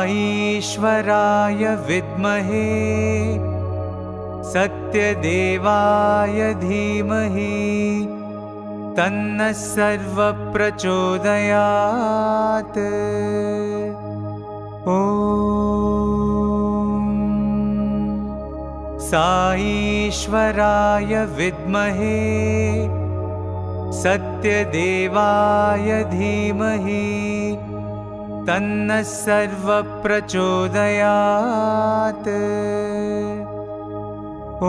ईश्वराय विद्महे सत्यदेवाय धीमहि तन्नः सर्वः प्रचोदयात्। ॐ साईश्वराय विद्महे सत्यदेवाय धीमहि तन्नः सर्वः प्रचोदयात्। ॐ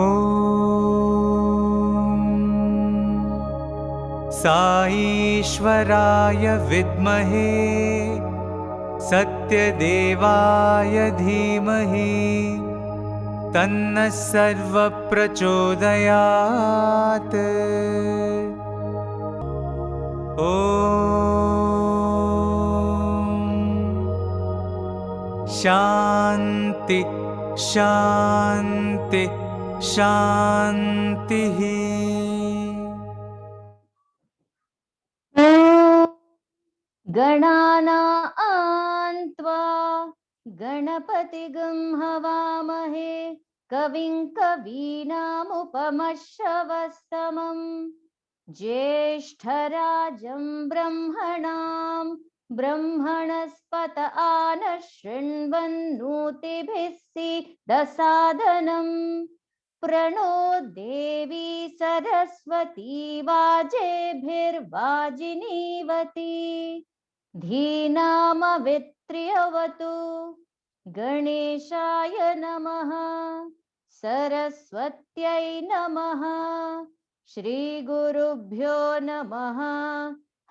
साईश्वराय विद्महे सत्यदेवाय धीमहि तन्नः सर्वः प्रचोदयात्। ॐ शान्ति शान्ति शान्तिः। गणानां त्वा गणपतिगं हवामहे कविं कवीनामुपमश्रवस्तमं ज्येष्ठराजं ब्रह्मणां ब्रह्मणस्पत आनः शृण्वन्नोतिभिः सीदसादनम् प्रणो देवी सरस्वती वाजेभिर्वाजिनीवती धीनामवित्र्यवतु। गणेशाय नमः, सरस्वत्यै नमः, श्रीगुरुभ्यो नमः।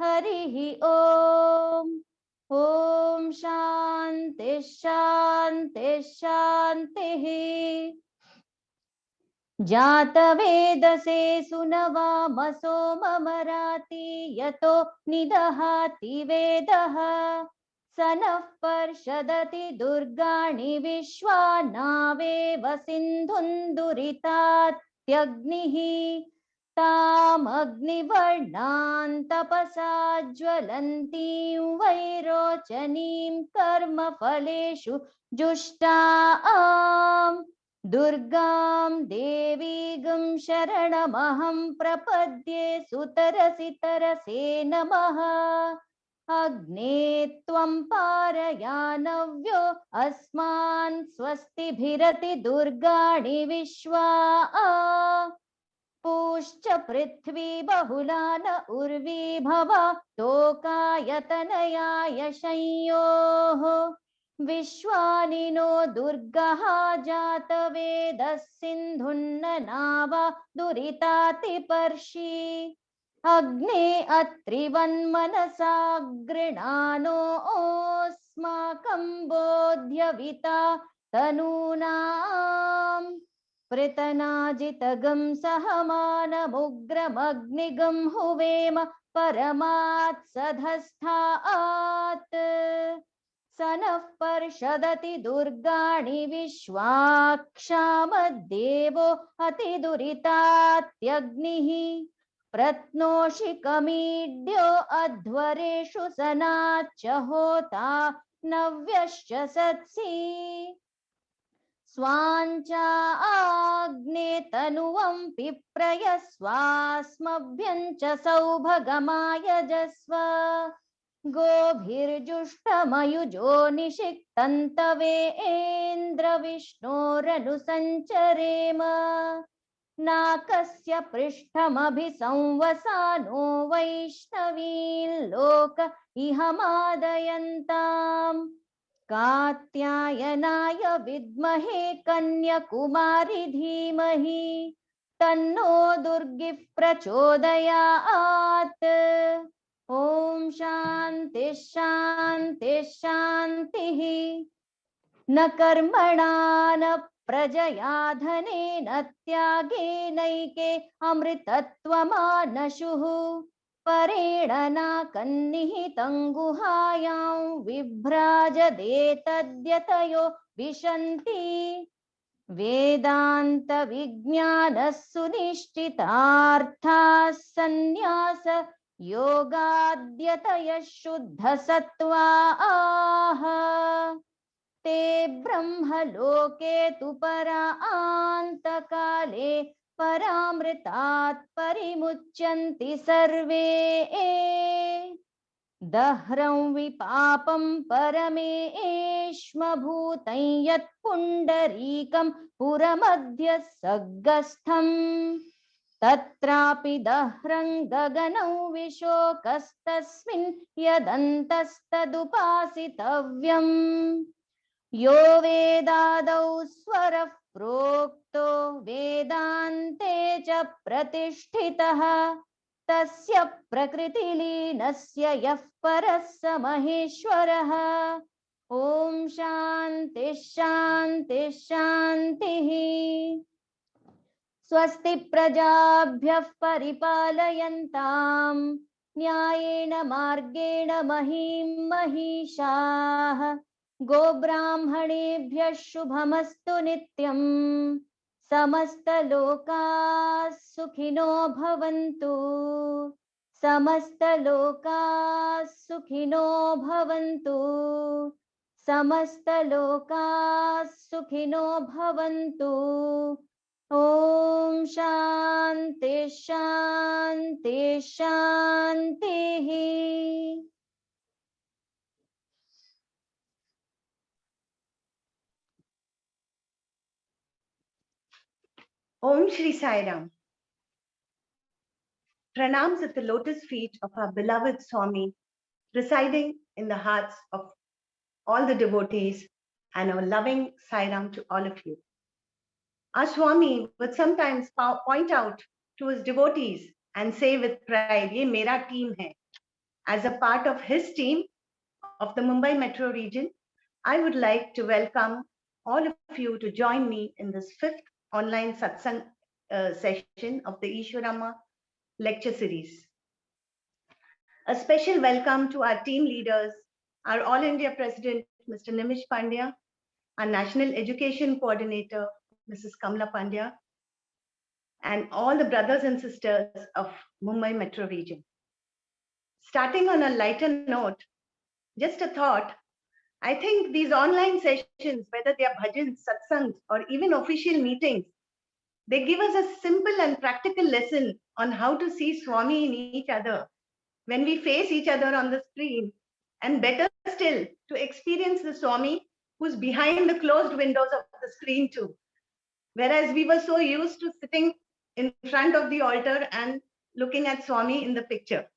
हरिः ॐ। ॐ शान्ति शान्ति शान्तिः। जातवेदसे सुनवामसो ममराति यतो निदहाति वेदः स नः पर्षदति दुर्गाणि विश्वानावेव सिन्धुन्दुरितात्यग्निः तामग्निवर्णान् तपसा ज्वलन्तीं वैरोचनीं कर्मफलेषु जुष्टाम् दुर्गां देवीगं शरणमहं प्रपद्ये सुतरसि तरसे नमः। अग्ने त्वं पारयानव्यो अस्मान् स्वस्तिभिरति दुर्गाणि विश्वा पूश्च पृथ्वी बहुला न उर्वी भवा तोकायतनयाय शंयोः विश्वानिनो दुर्गः जातवेदः सिन्धुन्ननावा दुरितातिपर्षि अग्ने अत्रिवन्मनसा गृणानो अस्माकं बोध्यविता तनूनाम् पृतनाजितगं सहमानमुग्रमग्निगं हुवेम परमात् सधस्थात् स नः पर्षदति दुर्गाणि विश्वाक्षामद्देवो अतिदुरितात्यग्निः प्रत्नोषि कमीड्यो अध्वरेषु सनाच्च होता नव्यश्च सत्सि स्वाञ्चाग्ने तनुवं पिप्रयस्वास्मभ्यं च सौभगमायजस्व गोभिर्जुष्टमयुजो निषिक्तन्तवेन्द्रविष्णोरनुसञ्चरेम नाकस्य पृष्ठमभिसंवसानो वैष्णवीन् लोक इह मादयन्ताम् कात्यायनाय विद्महे कन्याकुमारी धीमहि तन्नो दुर्गिः प्रचोदयात्। ॐ शान्ति शान्ति शान्तिः। न कर्मणा न प्रजया धनेन त्यागेनैके अमृतत्वमानशुः परेण नाकन्निहितं गुहायां विभ्राजदेतद्यतयो विशन्ति। वेदान्तविज्ञानः सुनिश्चितार्थाः सन्न्यास योगाद्यतयः शुद्धसत्त्वाः ते ब्रह्मलोके तु परान्तकाले परामृतात् परिमुच्यन्ति सर्वे। दह्रं विपापं परमेष्मभूतं यत् पुण्डरीकं पुरमध्य सग्गस्थम् तत्रापि दह्रं गगनं विशोकस्तस्मिन् यदन्तस्तदुपासितव्यम्। यो वेदादौ स्वरः प्रोक्तो वेदान्ते च प्रतिष्ठितः तस्य प्रकृतिलीनस्य यः परः स महेश्वरः। ॐ शान्ति शान्ति शान्तिः। स्वस्ति प्रजाभ्यः परिपालयन्तां न्यायेन मार्गेण महीं महिषाः। गोब्राह्मणेभ्यः शुभमस्तु नित्यं समस्तलोकाः सुखिनो भवन्तु। समस्तलोकाः सुखिनो भवन्तु। समस्तलोकाः सुखिनो भवन्तु। ॐ शान्ति शान्ति शान्तिः। Om Shri Sairam. Pranams at the lotus feet of our beloved Swami, residing in the hearts of all the devotees, and our loving Sairam to all of you. Our Swami would sometimes point out to his devotees and say with pride, "Ye mera team hai." As a part of his team of the Mumbai metro region, I would like to welcome all of you to join me in this 5th online Satsang session of the Ishwarama lecture series. A special welcome to our team leaders, our All India President, Mr. Nimish Pandya, our National Education Coordinator, Mrs. Kamla Pandya, and all the brothers and sisters of Mumbai metro region. Starting on a lighter note, just a thought, I think these online sessions, whether they are bhajans, satsangs, or even official meetings, they give us a simple and practical lesson on how to see Swami in each other when we face each other on the screen, and better still, to experience the Swami who's behind the closed windows of the screen too. Whereas we were so used to sitting in front of the altar and looking at Swami in the picture.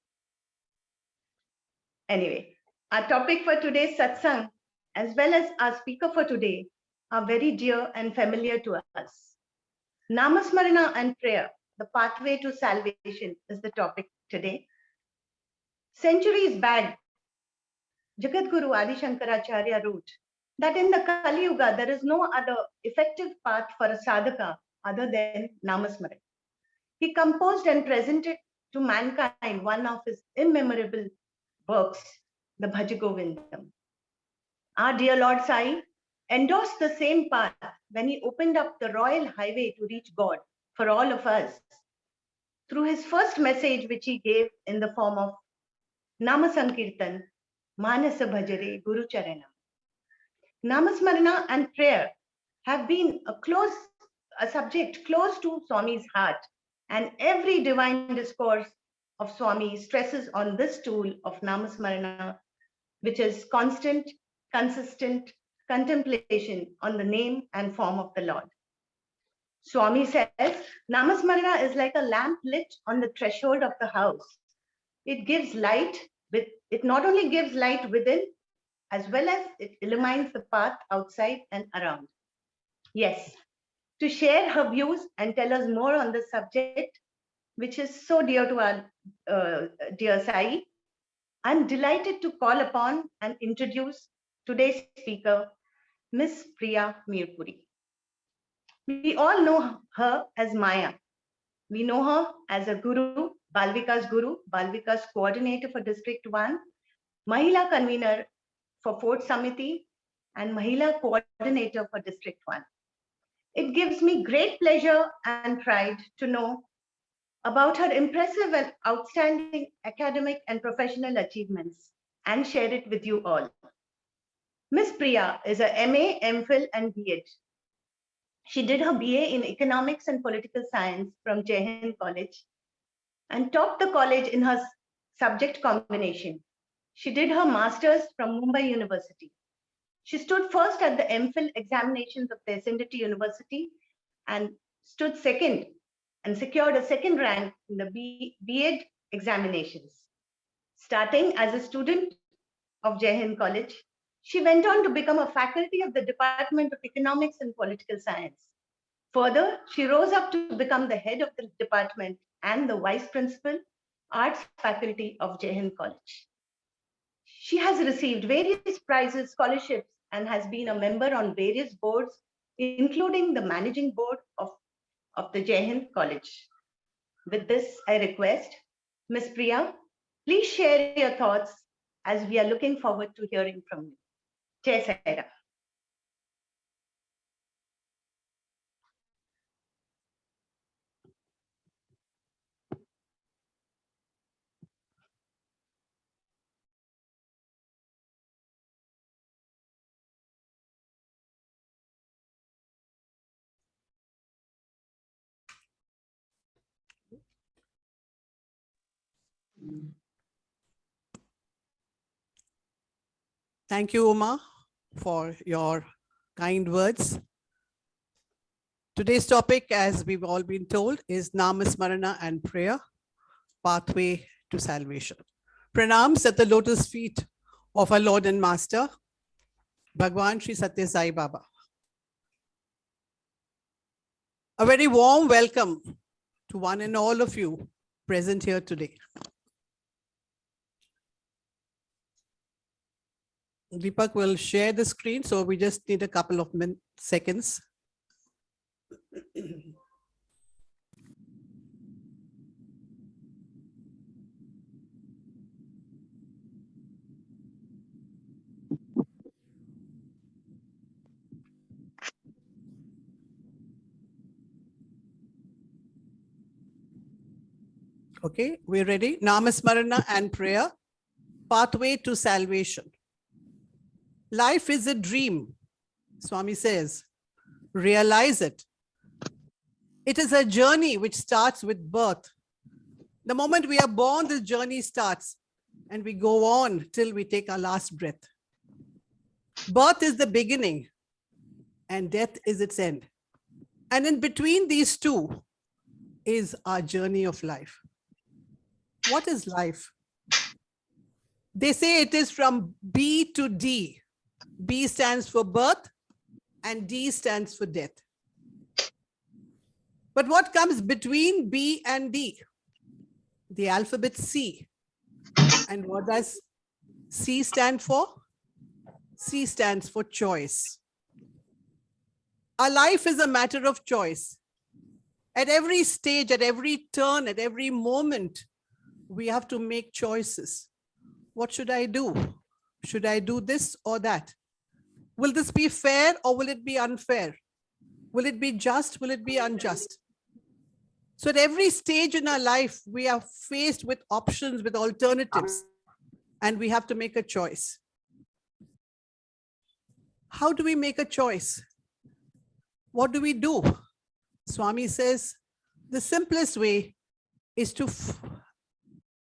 Anyway, our topic for today's satsang, as well as our speaker for today, are very dear and familiar to us. Namasmarana and Prayer, the pathway to salvation, is the topic today. Centuries back, Jagadguru Adi Shankaracharya wrote that in the Kali Yuga, there is no other effective path for a sadhaka other than Namasmarana. He composed and presented to mankind one of his immemorable works, the Bhaja Govindam. Our dear Lord Sai endorsed the same path when he opened up the royal highway to reach God for all of us through his first message, which he gave in the form of Nama Sankirtan, Manasa Bhajare Guru Charanam. Namasmarana and prayer have been a subject close to Swami's heart, and every divine discourse of Swami stresses on this tool of Namasmarana, which is constant, consistent contemplation on the name and form of the Lord. Swami says, Namasmarana is like a lamp lit on the threshold of the house. It gives light, it not only gives light within, as well as it illumines the path outside and around. Yes, to share her views and tell us more on the subject, which is so dear to our dear Sai, I'm delighted to call upon and introduce today's speaker, Miss Priya Mirapuri. We all know her as Maya. We know her as a guru, Balvika's coordinator for District 1, Mahila convener for Fort Samiti, and Mahila coordinator for District 1. It gives me great pleasure and pride to know about her impressive and outstanding academic and professional achievements and share it with you all. Miss Priya is a MA, MPhil, and B.Ed. She did her BA in Economics and Political Science from Jai Hind College and topped the college in her subject combination. She did her master's from Mumbai University. She stood first at the MPhil examinations of the Ascendity University and stood second and secured a second rank in the B.Ed examinations. Starting as a student of Jai Hind College, she went on to become a faculty of the Department of Economics and Political Science. Further, she rose up to become the head of the department and the vice principal, Arts Faculty of Jai Hind College. She has received various prizes, scholarships, and has been a member on various boards, including the managing board of the Jai Hind College. With this, I request Ms. Priya, please share your thoughts as we are looking forward to hearing from you. Jai Sairam. Thank you, Uma, for your kind words. Today's topic, as we've all been told, is Namasmarana and Prayer, Pathway to Salvation. Pranams at the lotus feet of our Lord and Master, Bhagwan Sri Sathya Sai Baba. A very warm welcome to one and all of you present here today. Deepak will share the screen, so we just need a couple of seconds. Okay, we're ready. Namasmarana and Prayer, Pathway to Salvation. Life is a dream, Swami says. Realize it. It is a journey which starts with birth. The moment we are born, the journey starts, and we go on till we take our last breath. Birth is the beginning, and death is its end. And in between these two is our journey of life. What is life? They say it is from B to D. B stands for birth and D stands for death. But what comes between B and D? The alphabet C. And what does C stand for? C stands for choice. Our life is a matter of choice. At every stage, at every turn, at every moment, we have to make choices. What should I do? Should I do this or that? Will this be fair or will it be unfair? Will it be just? Will it be unjust? So at every stage in our life, we are faced with options, with alternatives, and we have to make a choice. How do we make a choice? What do we do? Swami says the simplest way is to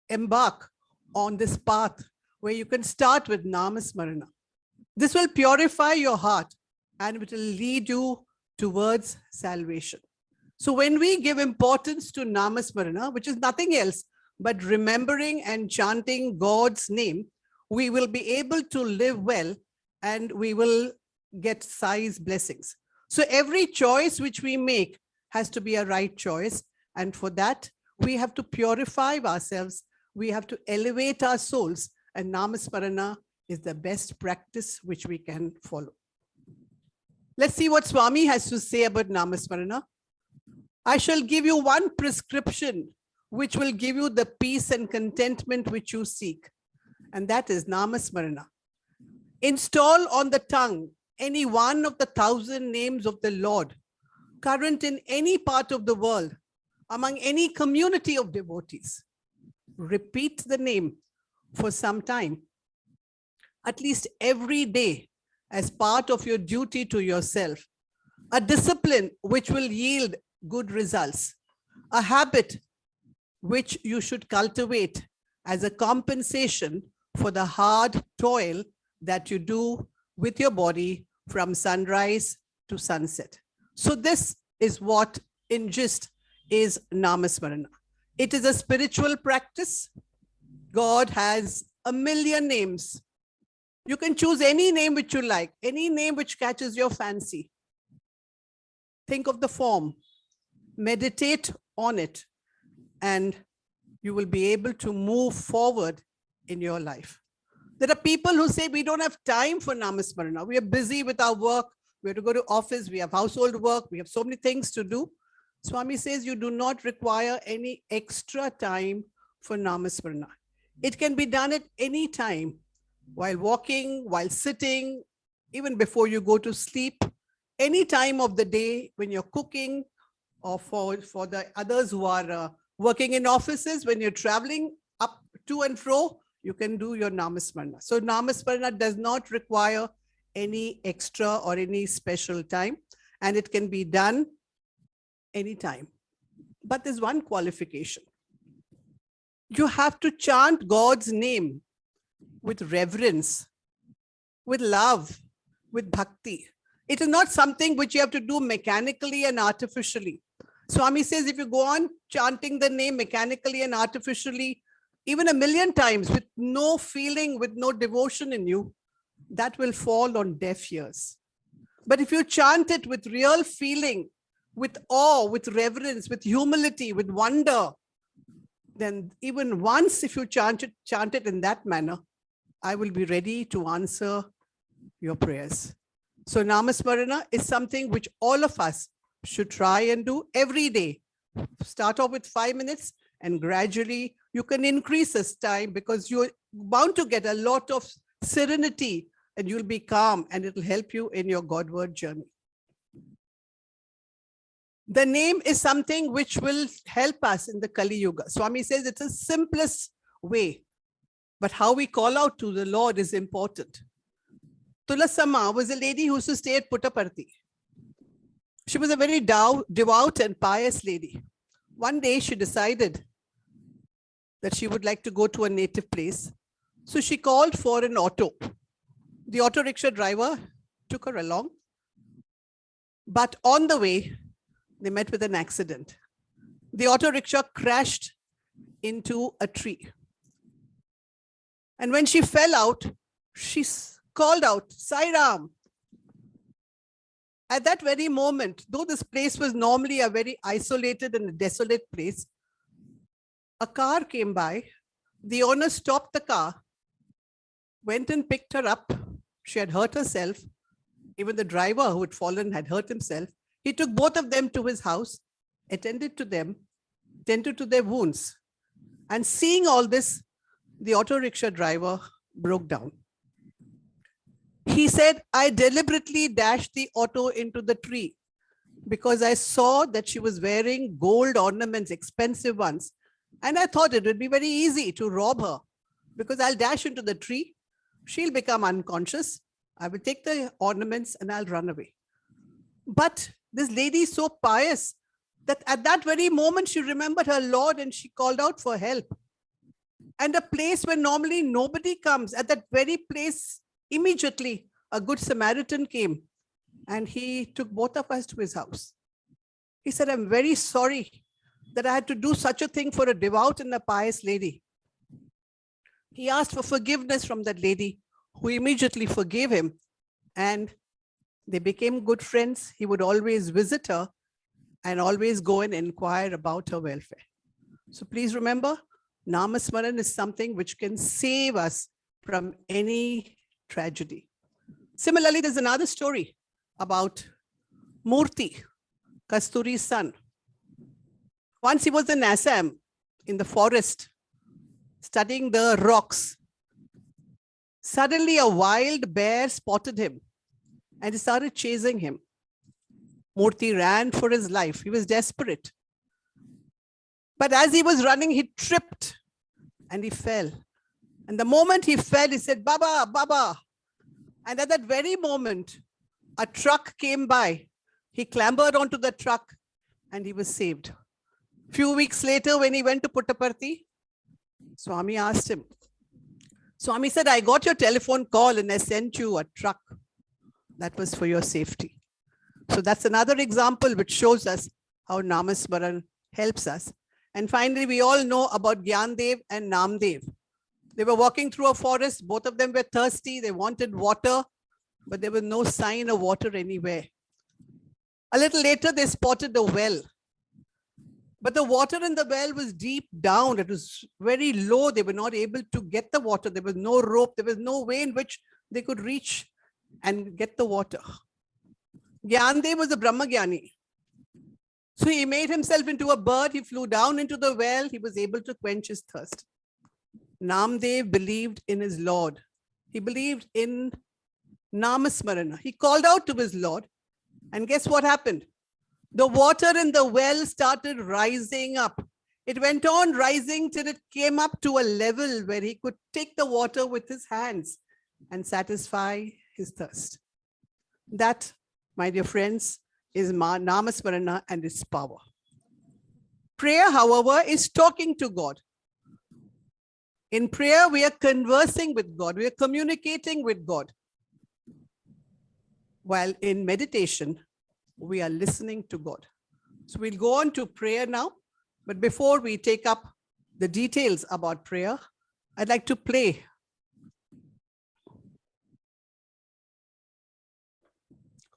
embark on this path where you can start with Namasmarana. This will purify your heart and it will lead you towards salvation. So when we give importance to Namasmarana, which is nothing else but remembering and chanting God's name, we will be able to live well and we will get Sai's blessings. So every choice which we make has to be a right choice. And for that, we have to purify ourselves. We have to elevate our souls. And Namasmarana is the best practice which we can follow. Let's see what Swami has to say about Namasmarana. I shall give you one prescription which will give you the peace and contentment which you seek. And that is Namasmarana. Install on the tongue any one of the 1,000 names of the Lord, current in any part of the world, among any community of devotees. Repeat the name for some time, at least every day, as part of your duty to yourself. A discipline which will yield good results. A habit which you should cultivate as a compensation for the hard toil that you do with your body from sunrise to sunset. So this is what in gist is Namasmarana. It is a spiritual practice. God has a million names. You can choose any name which you like, any name which catches your fancy. Think of the form, meditate on it, and you will be able to move forward in your life. There are people who say we don't have time for Namasmarana. We are busy with our work. We have to go to office. We have household work. We have so many things to do. Swami says you do not require any extra time for Namasmarana. It can be done at any time, while walking, while sitting, even before you go to sleep, any time of the day when you're cooking, or for the others who are working in offices, when you're traveling up to and fro, you can do your Namasmarana. So Namasmarana does not require any extra or any special time, and it can be done anytime. But there's one qualification. You have to chant God's name with reverence, with love, with bhakti. It is not something which you have to do mechanically and artificially. Swami says if you go on chanting the name mechanically and artificially, even 1,000,000 times with no feeling, with no devotion in you, that will fall on deaf ears. But if you chant it with real feeling, with awe, with reverence, with humility, with wonder, then even once if you chant it in that manner, I will be ready to answer your prayers. So Namasmarana is something which all of us should try and do every day. Start off with 5 minutes and gradually you can increase this time because you're bound to get a lot of serenity and you'll be calm and it'll help you in your Godward journey. The name is something which will help us in the Kali Yuga. Swami says it's the simplest way, but how we call out to the Lord is important. Tulasama was a lady who used to stay at Puttaparthi. She was a very devout and pious lady. One day she decided that she would like to go to a native place. So she called for an auto. The auto rickshaw driver took her along. But on the way, they met with an accident. The auto rickshaw crashed into a tree. And when she fell out, she called out, Sairam. At that very moment, though this place was normally a very isolated and desolate place, a car came by. The owner stopped the car, went and picked her up. She had hurt herself. Even the driver who had fallen had hurt himself. He took both of them to his house, attended to them, tended to their wounds. And seeing all this, the auto rickshaw driver broke down. He said, I deliberately dashed the auto into the tree because I saw that she was wearing gold ornaments, expensive ones. And I thought it would be very easy to rob her because I'll dash into the tree. She'll become unconscious. I will take the ornaments and I'll run away. But this lady is so pious that at that very moment, she remembered her Lord and she called out for help. And a place where normally nobody comes, at that very place, immediately a good Samaritan came and he took both of us to his house. He said, I'm very sorry that I had to do such a thing for a devout and a pious lady. He asked for forgiveness from that lady, who immediately forgave him, and they became good friends. He would always visit her and always go and inquire about her welfare. So please remember, Namasmaran is something which can save us from any tragedy. Similarly, there's another story about Murthy, Kasturi's son. Once he was in Assam, in the forest, studying the rocks. Suddenly a wild bear spotted him and he started chasing him. Murthy ran for his life. He was desperate. But as he was running, he tripped and he fell. And the moment he fell, he said, "Baba, Baba." And at that very moment, a truck came by. He clambered onto the truck and he was saved. Few weeks later, when he went to Puttaparthi, Swami asked him. Swami said, "I got your telephone call and I sent you a truck. That was for your safety." So that's another example which shows us how Namasmaran helps us. And finally, we all know about Gyandev and Namdev. They were walking through a forest. Both of them were thirsty. They wanted water, but there was no sign of water anywhere. A little later, they spotted a well. But the water in the well was deep down. It was very low. They were not able to get the water. There was no rope. There was no way in which they could reach and get the water. Gyandev was a Brahmagyani. So he made himself into a bird. He flew down into the well. He was able to quench his thirst. Namdev believed in his Lord. He believed in Namasmarana. He called out to his Lord. And guess what happened? The water in the well started rising up. It went on rising till it came up to a level where he could take the water with his hands and satisfy his thirst. That, my dear friends, is Namasmarana and its power. Prayer, however, is talking to God. In prayer, we are conversing with God. We are communicating with God. While in meditation, we are listening to God. So we'll go on to prayer now. But before we take up the details about prayer, I'd like to play.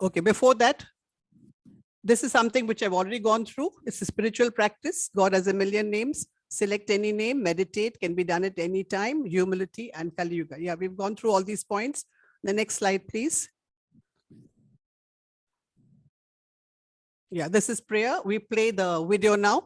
Okay, before that, this is something which I've already gone through. It's a spiritual practice. God has a million names. Select any name, meditate, can be done at any time, humility and Kali Yuga. Yeah, we've gone through all these points. The next slide, please. Yeah, this is prayer. We play the video now.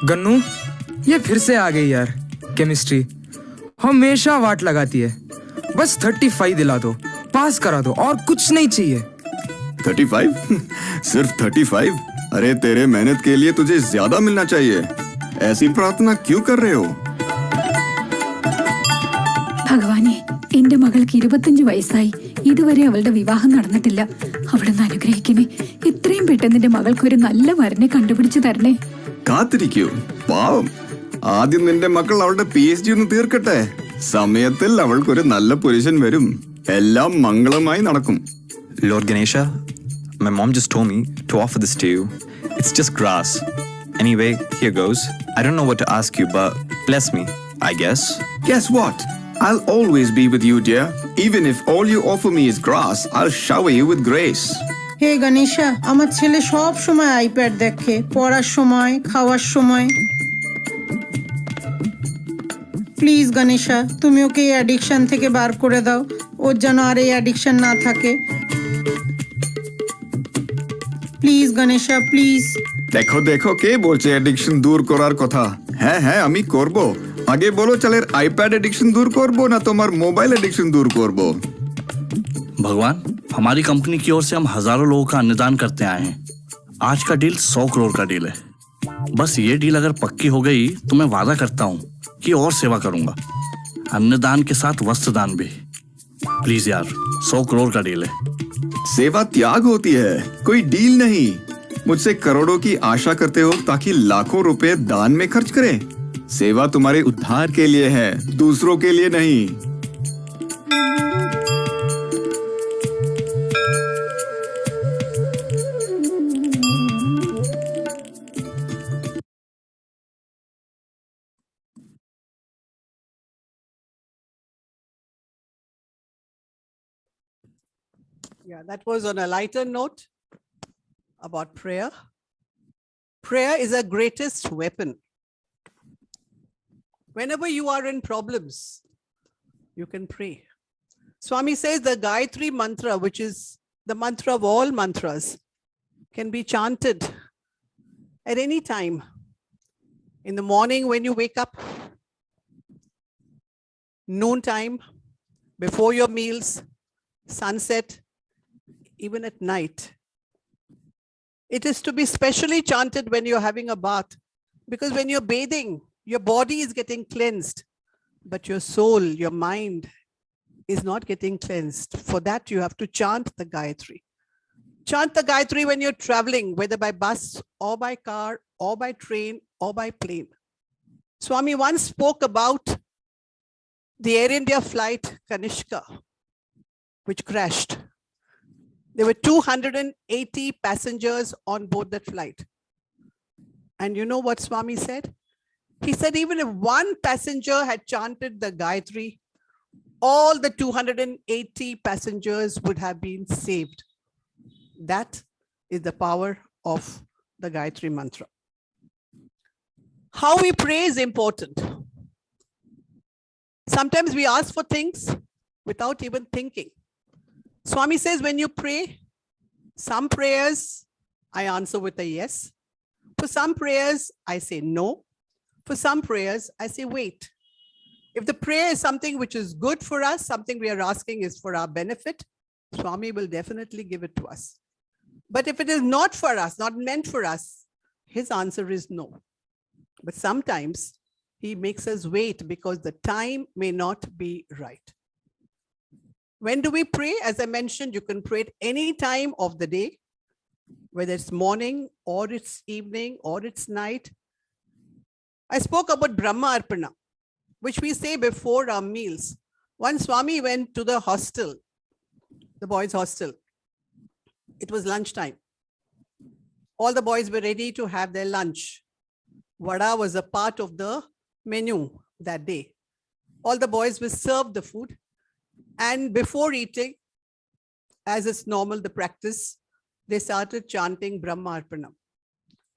Gannu, ये फिर से आ गई यार chemistry. हमेशा वाट लगाती है। बस 35 दिला दो, पास करा दो, और कुछ नहीं चाहिए। 35? सिर्फ 35? अरे तेरे मेहनत के लिए तुझे ज्यादा मिलना चाहिए। ऐसी प्रार्थना क्यों कर रहे हो? ഭഗവാനെ, എന്റെ മകൾക്ക് 25 വയസ്സായി. ഇതുവരെ അവളുടെ വിവാഹം നടന്നിട്ടില്ല. അവിടുന്ന് അനുഗ്രഹിക്കണേ. എത്രയും പെട്ടെന്ന് എന്റെ മകൾക്ക് ഒരു നല്ല വരനെ കണ്ടുപിടിച്ചു തരണേ. കാത്തിരിക്കൂ. പാവം, ആദ്യം നിന്റെ മക്കൾ അവളുടെ PhD ഒന്ന് തീർക്കട്ടെ. സമയത്തിൽ അവൾക്കൊരു നല്ല പുരുഷൻ വരും. എല്ലാം മംഗളമായി നടക്കും. Lord Ganesha, my mom just told me to offer this to you. It's just grass. Anyway, here goes. I don't know what to ask you, but bless me, I guess. Guess what? I'll always be with you, dear. Even if all you offer me is grass, I'll shower you with grace. হে গণেশা, আমার ছেলে সব সময় iPad দেখে, পড়ার সময়, খাওয়ার সময়। Please Ganesha, তুমি ওকে এই অ্যাডিকশন থেকে বার করে দাও। ওর যেন আর এই অ্যাডিকশন না থাকে। Please Ganesha, please. দেখো দেখো, কে বলছে অ্যাডিকশন দূর করার কথা? হ্যাঁ হ্যাঁ, আমি করব। আগে বলো, চলের আইপ্যাড এডিকশন दूर করব না তোমার মোবাইল এডিকশন दूर করব? भगवान, हमारी कंपनी की ओर से हम हजारों लोगों का अन्नदान करते आए हैं। आज का डील 100 करोड़ का डील है। बस ये डील अगर पक्की हो गई तो मैं वादा करता हूँ कि और सेवा करूंगा, अन्नदान के साथ वस्त्रदान भी। प्लीज यार, 100 करोड़ का डील है। सेवा त्याग होती है, कोई डील नहीं। मुझसे करोड़ों की आशा करते हो ताकि लाखों रुपए दान में खर्च करें। सेवा तुम्हारे उद्धार के लिए है, दूसरों के लिए नहीं। Yeah, that was on a lighter note about prayer. Prayer is our greatest weapon. Whenever you are in problems, you can pray. Swami says the Gayatri mantra, which is the mantra of all mantras, can be chanted at any time. In the morning when you wake up, noontime, before your meals, sunset, even at night. It is to be specially chanted when you're having a bath, because when you're bathing, your body is getting cleansed, but your soul, your mind is not getting cleansed. For that, you have to chant the Gayatri. Chant the Gayatri when you're traveling, whether by bus or by car or by train or by plane. Swami once spoke about the Air India flight Kanishka, which crashed. There were 280 passengers on board that flight. And you know what Swami said? He said, even if one passenger had chanted the Gayatri, all the 280 passengers would have been saved. That is the power of the Gayatri mantra. How we pray is important. Sometimes we ask for things without even thinking. Swami says, when you pray, some prayers I answer with a yes. For some prayers, I say no. For some prayers, I say wait. If the prayer is something which is good for us, something we are asking is for our benefit, Swami will definitely give it to us. But if it is not for us, not meant for us, his answer is no. But sometimes he makes us wait because the time may not be right. When do we pray? As I mentioned, you can pray at any time of the day, whether it's morning or it's evening or it's night. I spoke about Brahma Arpana, which we say before our meals. Once Swami went to the hostel, the boys' hostel. It was lunchtime. All the boys were ready to have their lunch. Vada was a part of the menu that day. All the boys were served the food. And before eating, as is normal, the practice, they started chanting Brahma Arpanam.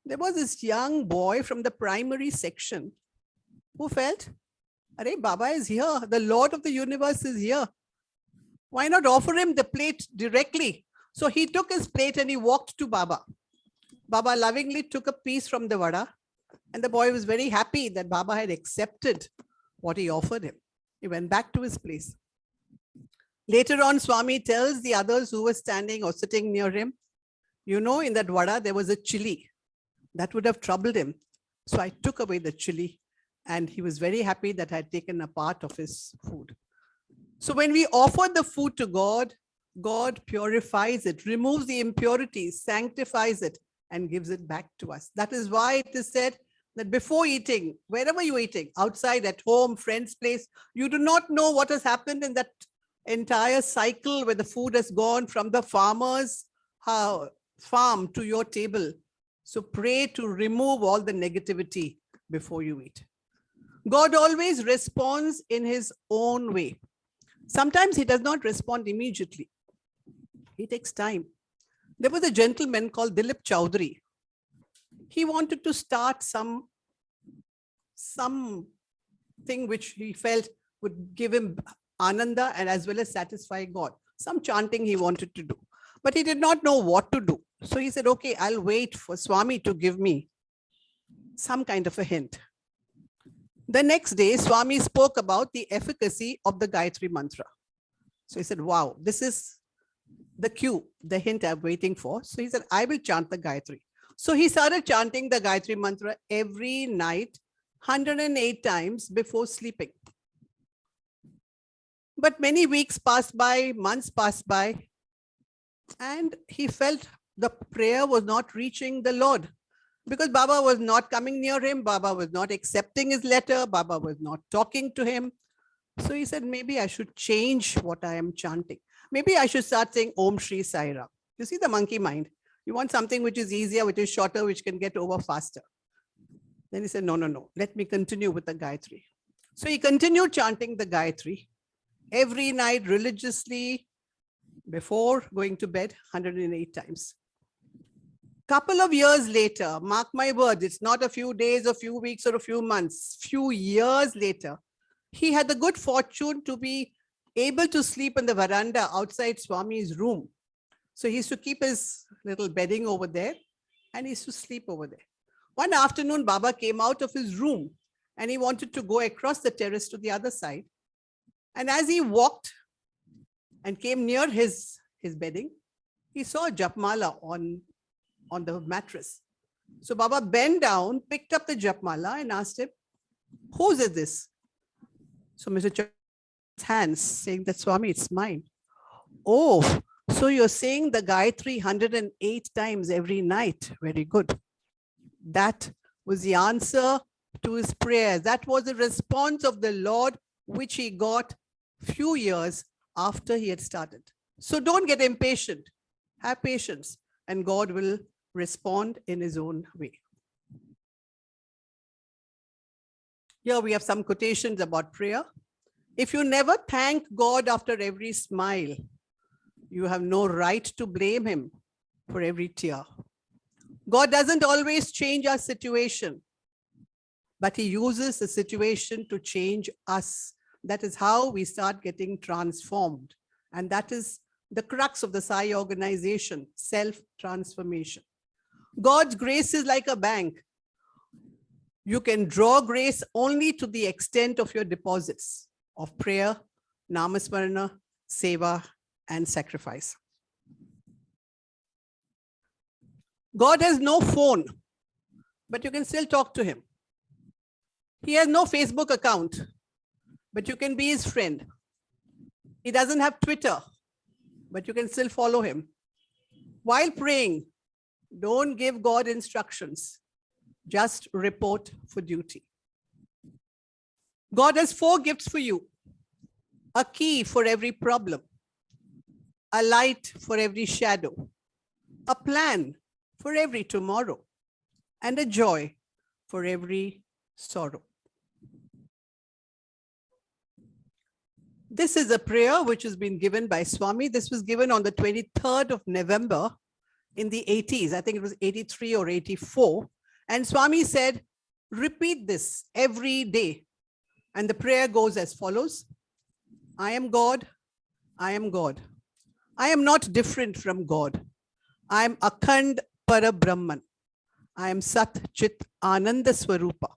There was this young boy from the primary section who felt, Arey, Baba is here. The Lord of the universe is here. Why not offer him the plate directly? So he took his plate and he walked to Baba. Baba lovingly took a piece from the vada, and the boy was very happy that Baba had accepted what he offered him. He went back to his place. Later on, Swami tells the others who were standing or sitting near him, you know, in that vada, there was a chili. That would have troubled him. So I took away the chili, and he was very happy that I had taken a part of his food. So when we offer the food to God, God purifies it, removes the impurities, sanctifies it, and gives it back to us. That is why it is said that before eating, wherever you're eating, outside, at home, friend's place, you do not know what has happened in that entire cycle where the food has gone from the farmer's farm to your table. So pray to remove all the negativity before you eat. God always responds in his own way. Sometimes he does not respond immediately. He takes time. There was a gentleman called Dilip Chowdhury. He wanted to start something which he felt would give him ananda and as well as satisfy God. Some chanting he wanted to do, but he did not know what to do. So he said, okay, I'll wait for Swami to give me some kind of a hint. The next day, Swami spoke about the efficacy of the Gayatri mantra. So he said, wow, this is the cue, the hint I'm waiting for. So he said, I will chant the Gayatri. So he started chanting the Gayatri Mantra every night, 108 times before sleeping. But many weeks passed by, months passed by, and he felt the prayer was not reaching the Lord because Baba was not coming near him. Baba was not accepting his letter. Baba was not talking to him. So he said, maybe I should change what I am chanting. Maybe I should start saying Om Shri Sairam. You see the monkey mind. You want something which is easier, which is shorter, which can get over faster. Then he said, no, let me continue with the Gayatri. So he continued chanting the Gayatri every night religiously before going to bed 108 times. Couple of years later, mark my words, it's not a few days, a few weeks, or a few months, few years later, he had the good fortune to be able to sleep in the veranda outside Swami's room. So he used to keep his little bedding over there and he used to sleep over there. One afternoon, Baba came out of his room and he wanted to go across the terrace to the other side. And as he walked and came near his bedding, he saw a japmala on the mattress. So Baba bent down, picked up the japmala and asked him, whose is this? So Mr. Chak's hands saying that, Swami, it's mine. Oh, so you're saying the Gayatri 108 times every night. Very good. That was the answer to his prayer. That was the response of the Lord, which he got few years after he had started. So don't get impatient. Have patience and God will respond in his own way. Here we have some quotations about prayer. If you never thank God after every smile, you have no right to blame him for every tear. God doesn't always change our situation, but he uses the situation to change us. That is how we start getting transformed. And that is the crux of the Sai organization, self-transformation. God's grace is like a bank. You can draw grace only to the extent of your deposits of prayer, Namasmarana, Seva, and sacrifice. God has no phone, but you can still talk to him. He has no Facebook account, but you can be his friend. He doesn't have Twitter, but you can still follow him. While praying, don't give God instructions. Just report for duty. God has 4 gifts for you. A key for every problem. A light for every shadow. A plan for every tomorrow. And a joy for every sorrow. This is a prayer which has been given by Swami. This was given on the 23rd of November in the 80s. I think it was 83 or 84. And Swami said, repeat this every day. And the prayer goes as follows. I am God. I am God. I am not different from God. I am Akhand Parabrahman. I am Sat Chit Ananda Swarupa.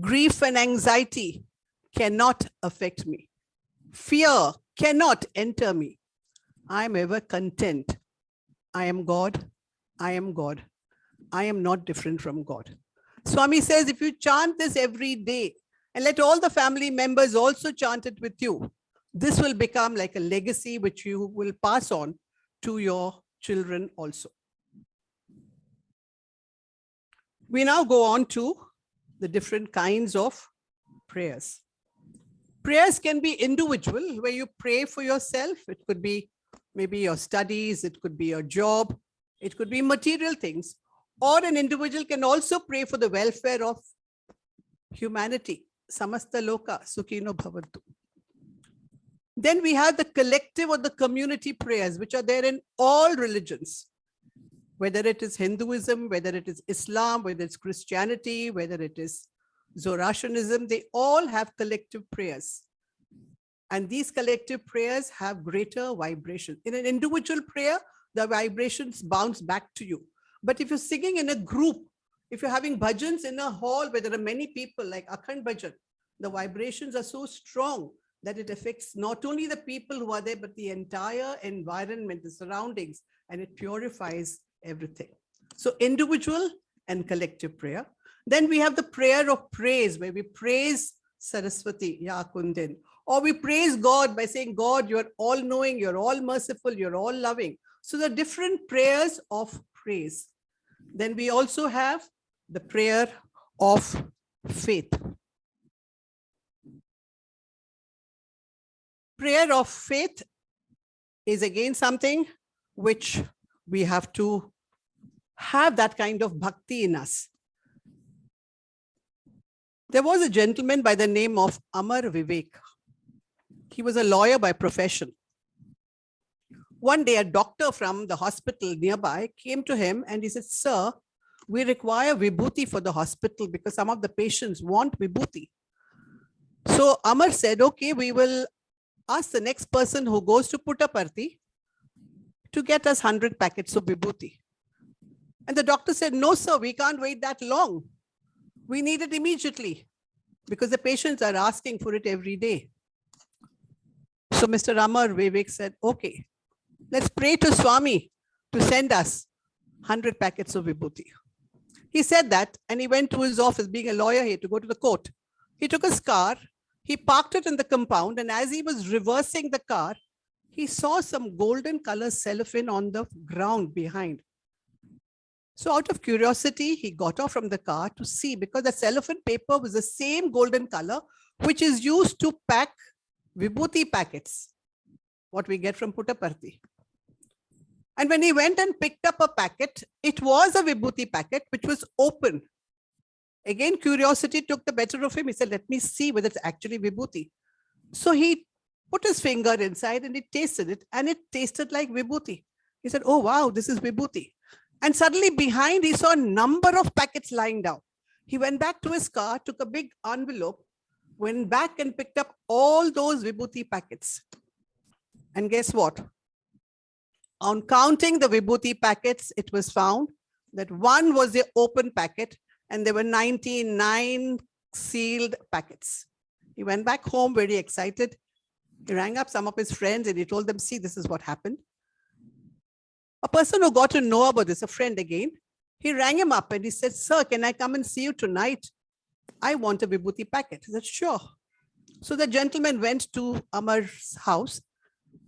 Grief and anxiety cannot affect me. Fear cannot enter me. I am ever content. I am God. I am God. I am not different from God. Swami says, if you chant this every day and let all the family members also chant it with you, this will become like a legacy which you will pass on to your children also. We now go on to the different kinds of prayers. Prayers can be individual, where you pray for yourself. It could be maybe your studies, it could be your job, it could be material things. Or an individual can also pray for the welfare of humanity. Samasta loka sukhino bhavantu. Then we have the collective or the community prayers, which are there in all religions, whether it is Hinduism, whether it is Islam, whether it's Christianity, whether it is Zoroastrianism, they all have collective prayers. And these collective prayers have greater vibration. In an individual prayer, the vibrations bounce back to you. But if you're singing in a group, if you're having bhajans in a hall where there are many people like Akhand Bhajan, the vibrations are so strong that it affects not only the people who are there, but the entire environment, the surroundings, and it purifies everything. So individual and collective prayer. Then we have the prayer of praise, where we praise Saraswati, Ya Kundin, or we praise God by saying, God, you're all knowing, you're all merciful, you're all loving. So the different prayers of praise. Then we also have the prayer of faith. Prayer of faith is again something which we have to have that kind of bhakti in us. There was a gentleman by the name of Amar Vivek. He was a lawyer by profession. One day, a doctor from the hospital nearby came to him and he said, sir, we require vibhuti for the hospital because some of the patients want vibhuti. So Amar said, okay, we will ask the next person who goes to Puttaparthi to get us 100 packets of vibhuti. And the doctor said, no, sir, we can't wait that long. We need it immediately because the patients are asking for it every day. So Mr. Amar Vivek said, okay, let's pray to Swami to send us 100 packets of vibhuti. He said that and he went to his office. Being a lawyer, he had to go to the court. He took his car, he parked it in the compound, and as he was reversing the car, he saw some golden color cellophane on the ground behind. So out of curiosity, he got off from the car to see, because the cellophane paper was the same golden color which is used to pack vibhuti packets, what we get from Puttaparthi. And when he went and picked up a packet, it was a vibhuti packet which was open. Again, curiosity took the better of him. He said, let me see whether it's actually vibhuti. So he put his finger inside and he tasted it, and it tasted like vibhuti. He said, oh, wow, this is vibhuti. And suddenly behind, he saw a number of packets lying down. He went back to his car, took a big envelope, went back and picked up all those vibhuti packets. And guess what? On counting the vibhuti packets, it was found that one was the open packet and there were 99 sealed packets. He went back home very excited. He rang up some of his friends and he told them, see, this is what happened. A person who got to know about this, a friend again, he rang him up and he said, sir, can I come and see you tonight? I want a vibhuti packet. He said, sure. So the gentleman went to Amar's house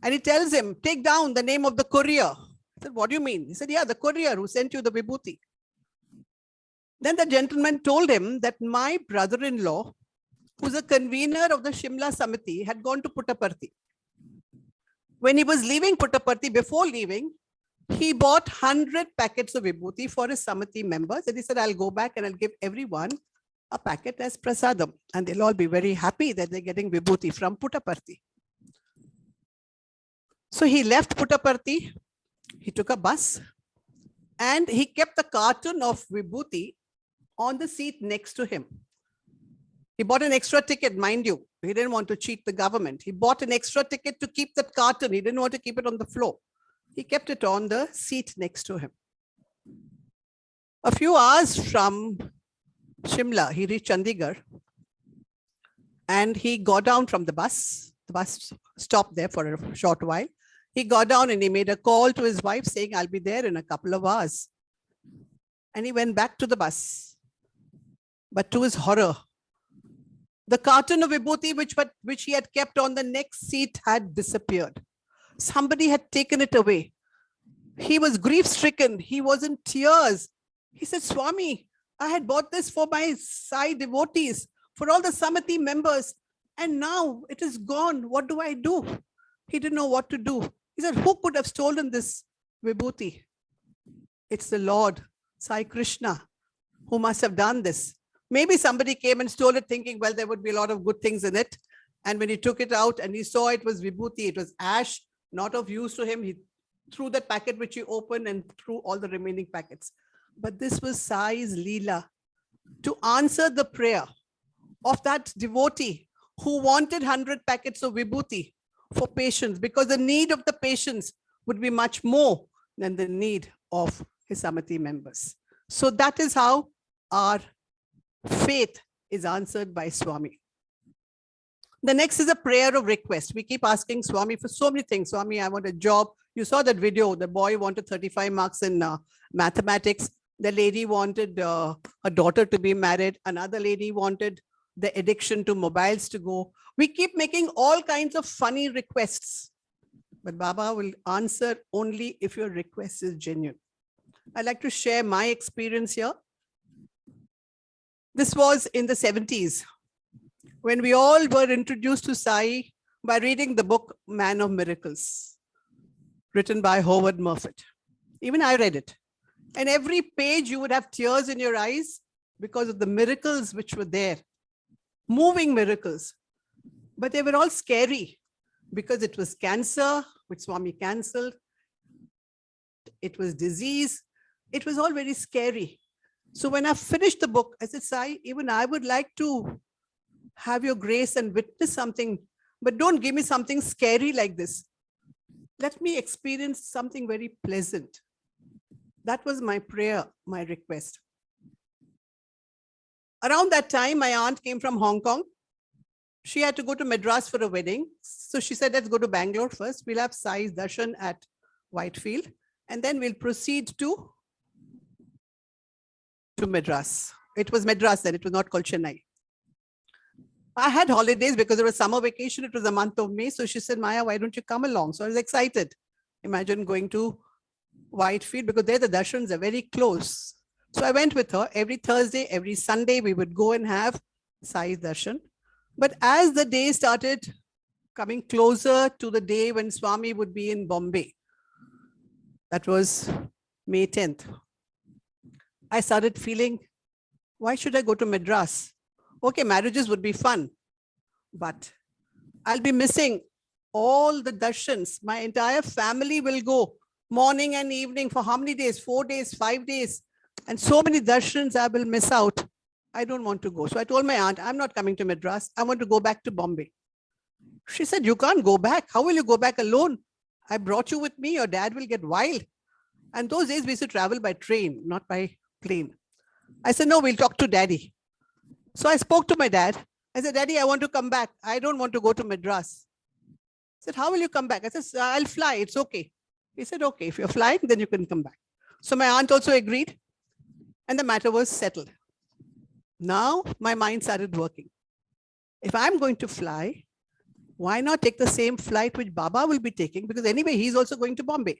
and he tells him, take down the name of the courier. He said, what do you mean? He said, yeah, the courier who sent you the vibhuti. Then the gentleman told him that my brother-in-law, who's a convener of the Shimla Samiti, had gone to Puttaparthi. When he was leaving Puttaparthi, before leaving, he bought 100 packets of vibhuti for his Samiti members. And he said, I'll go back and I'll give everyone a packet as prasadam. And they'll all be very happy that they're getting vibhuti from Puttaparthi. So he left Puttaparthi, he took a bus, and he kept the carton of vibhuti on the seat next to him. He bought an extra ticket, mind you. He didn't want to cheat the government. He bought an extra ticket to keep that carton. He didn't want to keep it on the floor. He kept it on the seat next to him. A few hours from Shimla, he reached Chandigarh and he got down from the bus. The bus stopped there for a short while. He got down and he made a call to his wife saying, I'll be there in a couple of hours. And he went back to the bus. But to his horror, the carton of vibhuti which he had kept on the next seat had disappeared. Somebody had taken it away. He was grief-stricken. He was in tears. He said, Swami, I had bought this for my Sai devotees, for all the Samiti members, and now it is gone. What do I do? He didn't know what to do. He said, who could have stolen this vibhuti? It's the Lord, Sai Krishna, who must have done this. Maybe somebody came and stole it thinking, well, there would be a lot of good things in it. And when he took it out and he saw it was vibhuti, it was ash, not of use to him. He threw that packet which he opened and threw all the remaining packets. But this was Sai's Leela to answer the prayer of that devotee who wanted 100 packets of vibhuti for patients, because the need of the patients would be much more than the need of his Samiti members. So that is how our faith is answered by Swami. The next is a prayer of request. We keep asking Swami for so many things. Swami, I want a job. You saw that video. The boy wanted 35 marks in mathematics. The lady wanted her daughter to be married. Another lady wanted the addiction to mobiles to go. We keep making all kinds of funny requests, but Baba will answer only if your request is genuine. I'd like to share my experience here. This was in the 70s when we all were introduced to Sai by reading the book Man of Miracles, written by Howard Murfitt. Even I read it. And every page you would have tears in your eyes because of the miracles which were there. Moving miracles. But they were all scary because it was cancer, which Swami cancelled. It was disease. It was all very scary. So when I finished the book, I said, Sai, even I would like to have your grace and witness something, but don't give me something scary like this. Let me experience something very pleasant. That was my prayer, my request. Around that time, my aunt came from Hong Kong. She had to go to Madras for a wedding. So she said, let's go to Bangalore first. We'll have Sai's darshan at Whitefield, and then we'll proceed to Madras. It was Madras then, it was not called Chennai. I had holidays because it was summer vacation. It was the month of May. So she said, Maya, why don't you come along? So I was excited. Imagine going to Whitefield because there the darshans are very close. So I went with her. Every Thursday, every Sunday, we would go and have Sai's darshan. But as the day started coming closer to the day when Swami would be in Bombay, that was May 10th, I started feeling, why should I go to Madras? Okay, marriages would be fun, but I'll be missing all the darshans. My entire family will go morning and evening for how many days? 4 days, 5 days. And so many darshans I will miss out. I don't want to go. So I told my aunt, I'm not coming to Madras. I want to go back to Bombay. She said, you can't go back. How will you go back alone? I brought you with me. Your dad will get wild. And those days we used to travel by train, not by plane. I said, no, we'll talk to daddy. So I spoke to my dad. I said, Daddy, I want to come back. I don't want to go to Madras. He said, how will you come back? I said, I'll fly. It's okay. He said, okay, if you're flying, then you can come back. So my aunt also agreed. And the matter was settled. Now my mind started working. If I'm going to fly, why not take the same flight which Baba will be taking? Because anyway, he's also going to Bombay.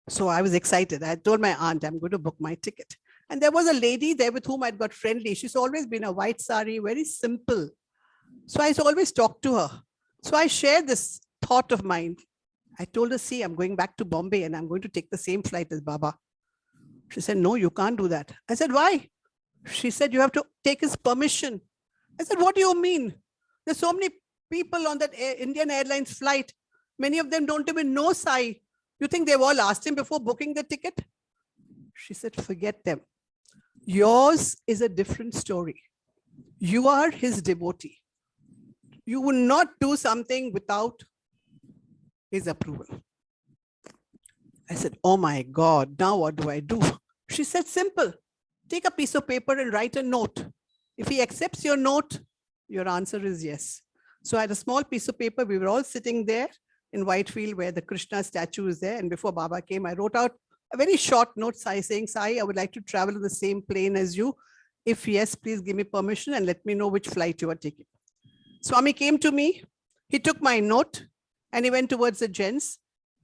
So I was excited. I told my aunt, I'm going to book my ticket. And there was a lady there with whom I'd got friendly. She's always been a white sari, very simple. So I always talked to her. So I shared this thought of mine. I told her, see, I'm going back to Bombay and I'm going to take the same flight as Baba. She said, no, you can't do that. I said, why? She said, you have to take his permission. I said, what do you mean? There's so many people on that Indian Airlines flight. Many of them don't even know Sai. You think they've all asked him before booking the ticket? She said, forget them. Yours is a different story. You are his devotee. You will not do something without his approval. I said, oh my God, now what do I do? She said, simple. Take a piece of paper and write a note. If he accepts your note, your answer is yes. So I had a small piece of paper. We were all sitting there in Whitefield where the Krishna statue is there. And before Baba came, I wrote out a very short note saying, Sai, I would like to travel on the same plane as you. If yes, please give me permission and let me know which flight you are taking. Swami came to me. He took my note and he went towards the gents.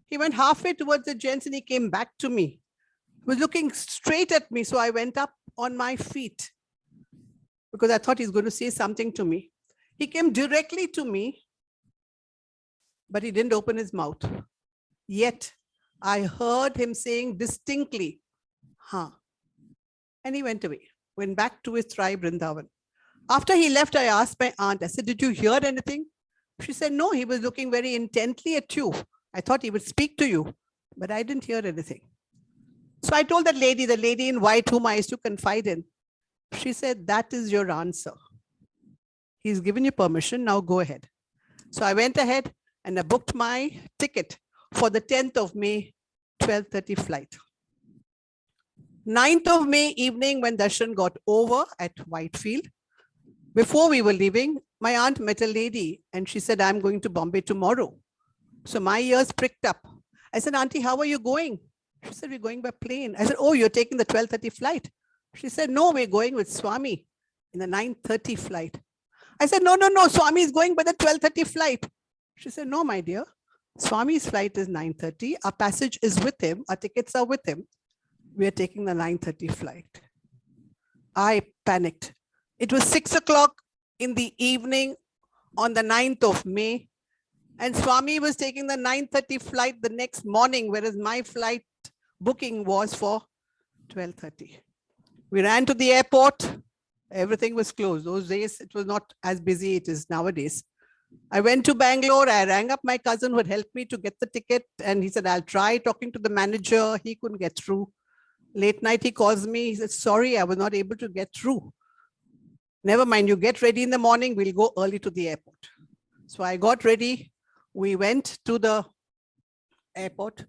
He went halfway towards the gents and he came back to me. He was looking straight at me. So I went up on my feet because I thought he's going to say something to me. He came directly to me, but he didn't open his mouth. Yet I heard him saying distinctly, huh. And he went away, went back to his tribe, Vrindavan. After he left, I asked my aunt, I said, did you hear anything? She said, no, he was looking very intently at you. I thought he would speak to you, but I didn't hear anything. So I told that lady, the lady in white whom I used to confide in. She said, that is your answer. He's given you permission, now go ahead. So I went ahead and I booked my ticket for the 10th of May, 12:30 flight. 9th of May evening when darshan got over at Whitefield, before we were leaving, my aunt met a lady and she said, I'm going to Bombay tomorrow. So my ears pricked up. I said, Auntie, how are you going? She said, we're going by plane. I said, oh, you're taking the 12:30 flight. She said, no, we're going with Swami in the 9:30 flight. I said, no, Swami is going by the 12:30 flight. She said, no, my dear, Swami's flight is 9:30. Our passage is with him. Our tickets are with him. We are taking the 9:30 flight. I panicked. It was 6 o'clock in the evening on the 9th of May. And Swami was taking the 9:30 flight the next morning, whereas my flight booking was for 12:30. We ran to the airport. Everything was closed. Those days, it was not as busy it is nowadays. I went to Bangalore. I rang up my cousin who had helped me to get the ticket. And he said, I'll try talking to the manager. He couldn't get through. Late night, he calls me. He said, sorry, I was not able to get through. Never mind, you get ready in the morning. We'll go early to the airport. So I got ready. We went to the airport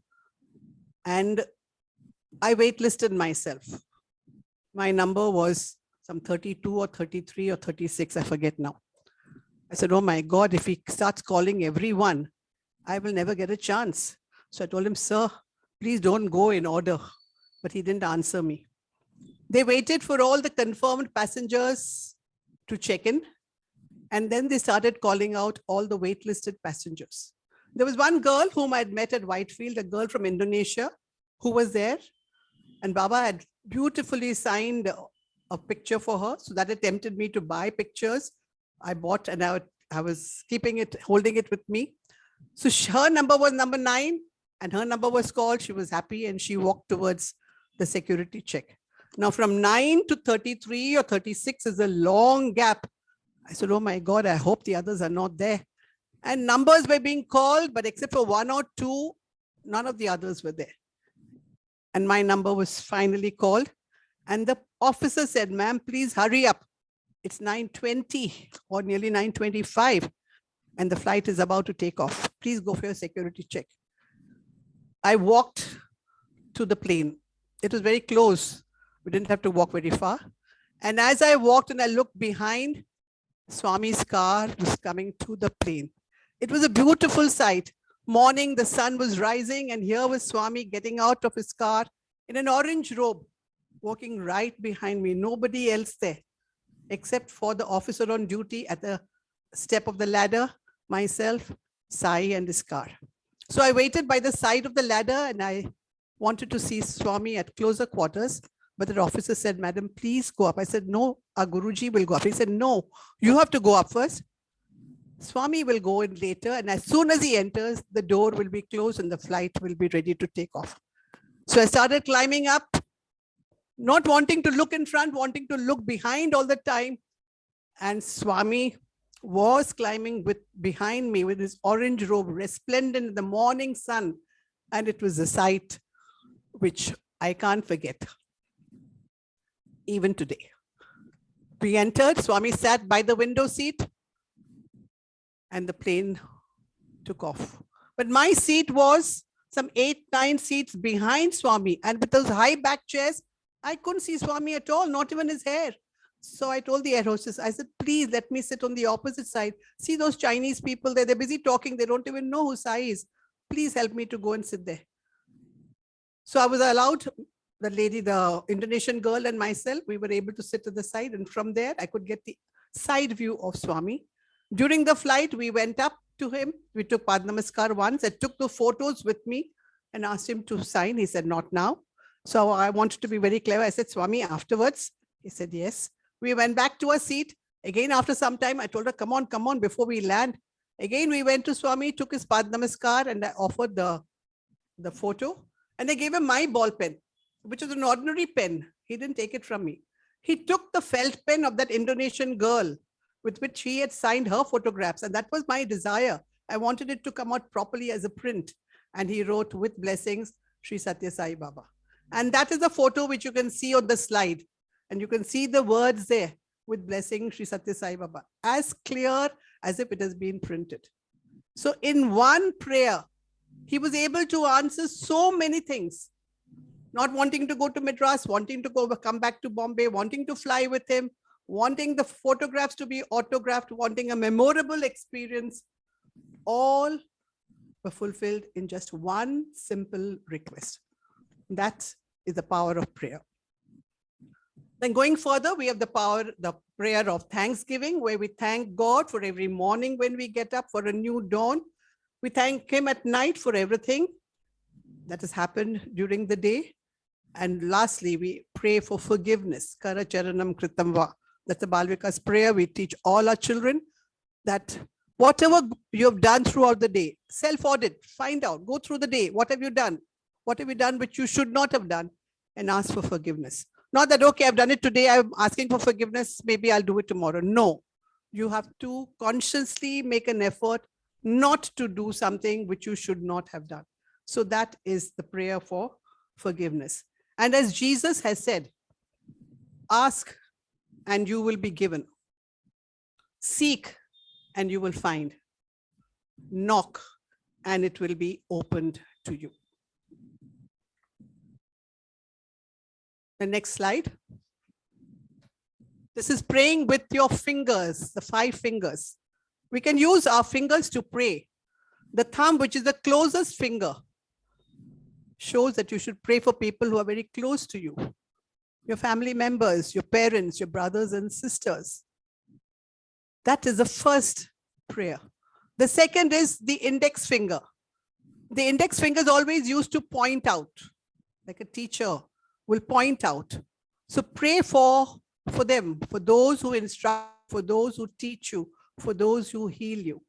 and I waitlisted myself. My number was some 32 or 33 or 36, I forget now. I said, oh my God, if he starts calling everyone, I will never get a chance. So I told him, sir, please don't go in order. But he didn't answer me. They waited for all the confirmed passengers to check in. And then they started calling out all the waitlisted passengers. There was one girl whom I had met at Whitefield, a girl from Indonesia who was there. And Baba had beautifully signed a picture for her. So that it tempted me to buy pictures. I bought and I was keeping it, holding it with me. So her number was number 9 and her number was called. She was happy and she walked towards the security check. Now from 9 to 33 or 36 is a long gap. I said, oh my God, I hope the others are not there. And numbers were being called, but except for 1 or 2, none of the others were there. And my number was finally called. And the officer said, ma'am, please hurry up. It's 9:20 or nearly 9:25. And the flight is about to take off. Please go for your security check. I walked to the plane. It was very close. We didn't have to walk very far. And as I walked and I looked behind, Swami's car was coming to the plane. It was a beautiful sight. Morning, the sun was rising and here was Swami getting out of his car in an orange robe, walking right behind me. Nobody else there, except for the officer on duty at the step of the ladder, myself, Sai and his car. So I waited by the side of the ladder and I wanted to see Swami at closer quarters. But the officer said, madam, please go up. I said, no, our Guruji will go up. He said, no, you have to go up first. Swami will go in later. And as soon as he enters, the door will be closed and the flight will be ready to take off. So I started climbing up, not wanting to look in front, wanting to look behind all the time. And Swami was climbing behind me with his orange robe, resplendent in the morning sun. And it was a sight which I can't forget. Even today. We entered, Swami sat by the window seat and the plane took off. But my seat was some 8-9 seats behind Swami, and with those high back chairs, I couldn't see Swami at all, not even his hair. So I told the air hostess, I said, please let me sit on the opposite side. See those Chinese people there, they're busy talking, they don't even know who Sai is. Please help me to go and sit there. So I was allowed, the lady, the Indonesian girl and myself, we were able to sit to the side, and from there I could get the side view of Swami. During the flight, we went up to him. We took Pad Namaskar once. I took the photos with me and asked him to sign. He said, not now. So I wanted to be very clever. I said, Swami, afterwards. He said, yes. We went back to our seat. Again, after some time, I told her, come on, before we land. Again, we went to Swami, took his Pad Namaskar, and I offered the photo. And I gave him my ball pen, which was an ordinary pen. He didn't take it from me. He took the felt pen of that Indonesian girl with which he had signed her photographs. And that was my desire. I wanted it to come out properly as a print. And he wrote, with blessings, Sri Sathya Sai Baba. And that is the photo which you can see on the slide. And you can see the words there, with blessings, Sri Sathya Sai Baba, as clear as if it has been printed. So in one prayer, he was able to answer so many things. Not wanting to go to Madras, wanting to come back to Bombay, wanting to fly with him, wanting the photographs to be autographed, wanting a memorable experience, all were fulfilled in just one simple request. That is the power of prayer. Then going further, we have the prayer of thanksgiving, where we thank God for every morning when we get up for a new dawn. We thank Him at night for everything that has happened during the day. And lastly, we pray for forgiveness. Kara charanam kritam va. That's the Balvika's prayer. We teach all our children that whatever you have done throughout the day, self-audit, find out, go through the day. What have you done? What have you done which you should not have done? And ask for forgiveness. Not that, okay, I've done it today, I'm asking for forgiveness, maybe I'll do it tomorrow. No, you have to consciously make an effort not to do something which you should not have done. So that is the prayer for forgiveness. And as Jesus has said, ask and you will be given. Seek and you will find. Knock and it will be opened to you. The next slide. This is praying with your fingers, the 5 fingers. We can use our fingers to pray. The thumb, which is the closest finger, shows that you should pray for people who are very close to you. Your family members, your parents, your brothers and sisters. That is the first prayer. The second is the index finger. The index finger is always used to point out, like a teacher will point out. So pray for them, for those who instruct, for those who teach you, for those who heal you.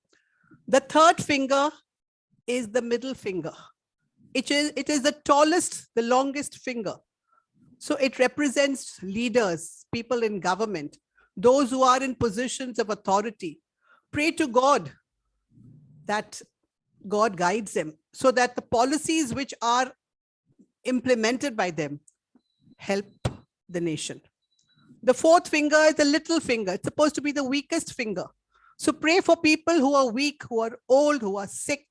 The third finger is the middle finger. It is the tallest, the longest finger. So it represents leaders, people in government, those who are in positions of authority. Pray to God that God guides them so that the policies which are implemented by them help the nation. The fourth finger is the little finger. It's supposed to be the weakest finger. So pray for people who are weak, who are old, who are sick,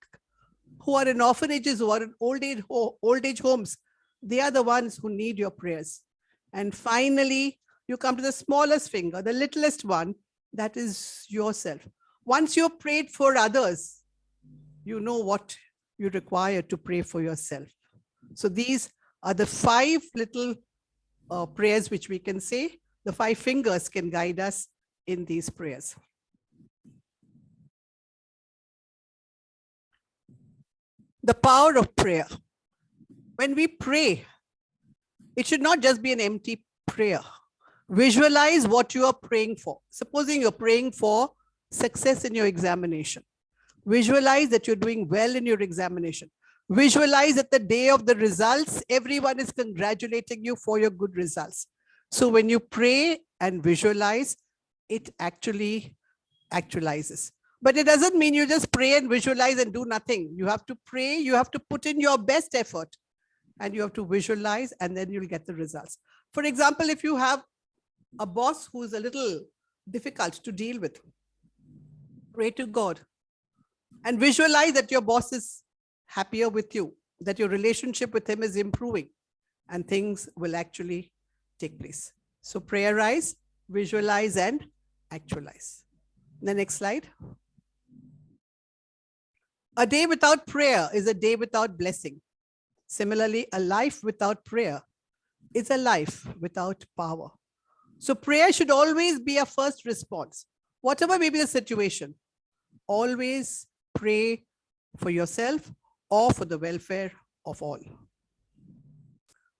who are in orphanages, who are in old age homes. They are the ones who need your prayers. And finally, you come to the smallest finger, the littlest one, that is yourself. Once you've prayed for others, you know what you require to pray for yourself. So these are the 5 little prayers which we can say. The 5 fingers can guide us in these prayers. The power of prayer. When we pray, it should not just be an empty prayer. Visualize what you are praying for. Supposing you're praying for success in your examination. Visualize that you're doing well in your examination. Visualize that the day of the results, everyone is congratulating you for your good results. So when you pray and visualize, it actually actualizes. But it doesn't mean you just pray and visualize and do nothing. You have to pray, you have to put in your best effort, and you have to visualize, and then you'll get the results. For example, if you have a boss who is a little difficult to deal with, pray to God and visualize that your boss is happier with you, that your relationship with him is improving, and things will actually take place. So prayerize, visualize, and actualize. The next slide. A day without prayer is a day without blessing. Similarly, a life without prayer is a life without power. So prayer should always be a first response. Whatever may be the situation, always pray for yourself or for the welfare of all.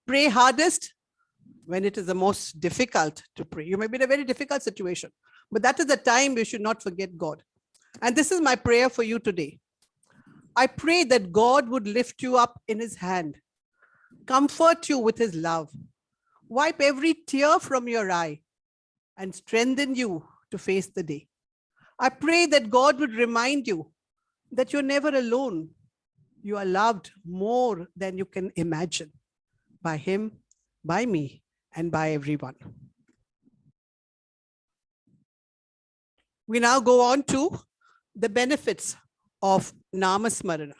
Pray hardest when it is the most difficult to pray. You may be in a very difficult situation, but that is the time you should not forget God. And this is my prayer for you today. I pray that God would lift you up in his hand, comfort you with his love, wipe every tear from your eye, and strengthen you to face the day. I pray that God would remind you that you're never alone. You are loved more than you can imagine by him, by me, and by everyone. We now go on to the benefits of Namasmarana.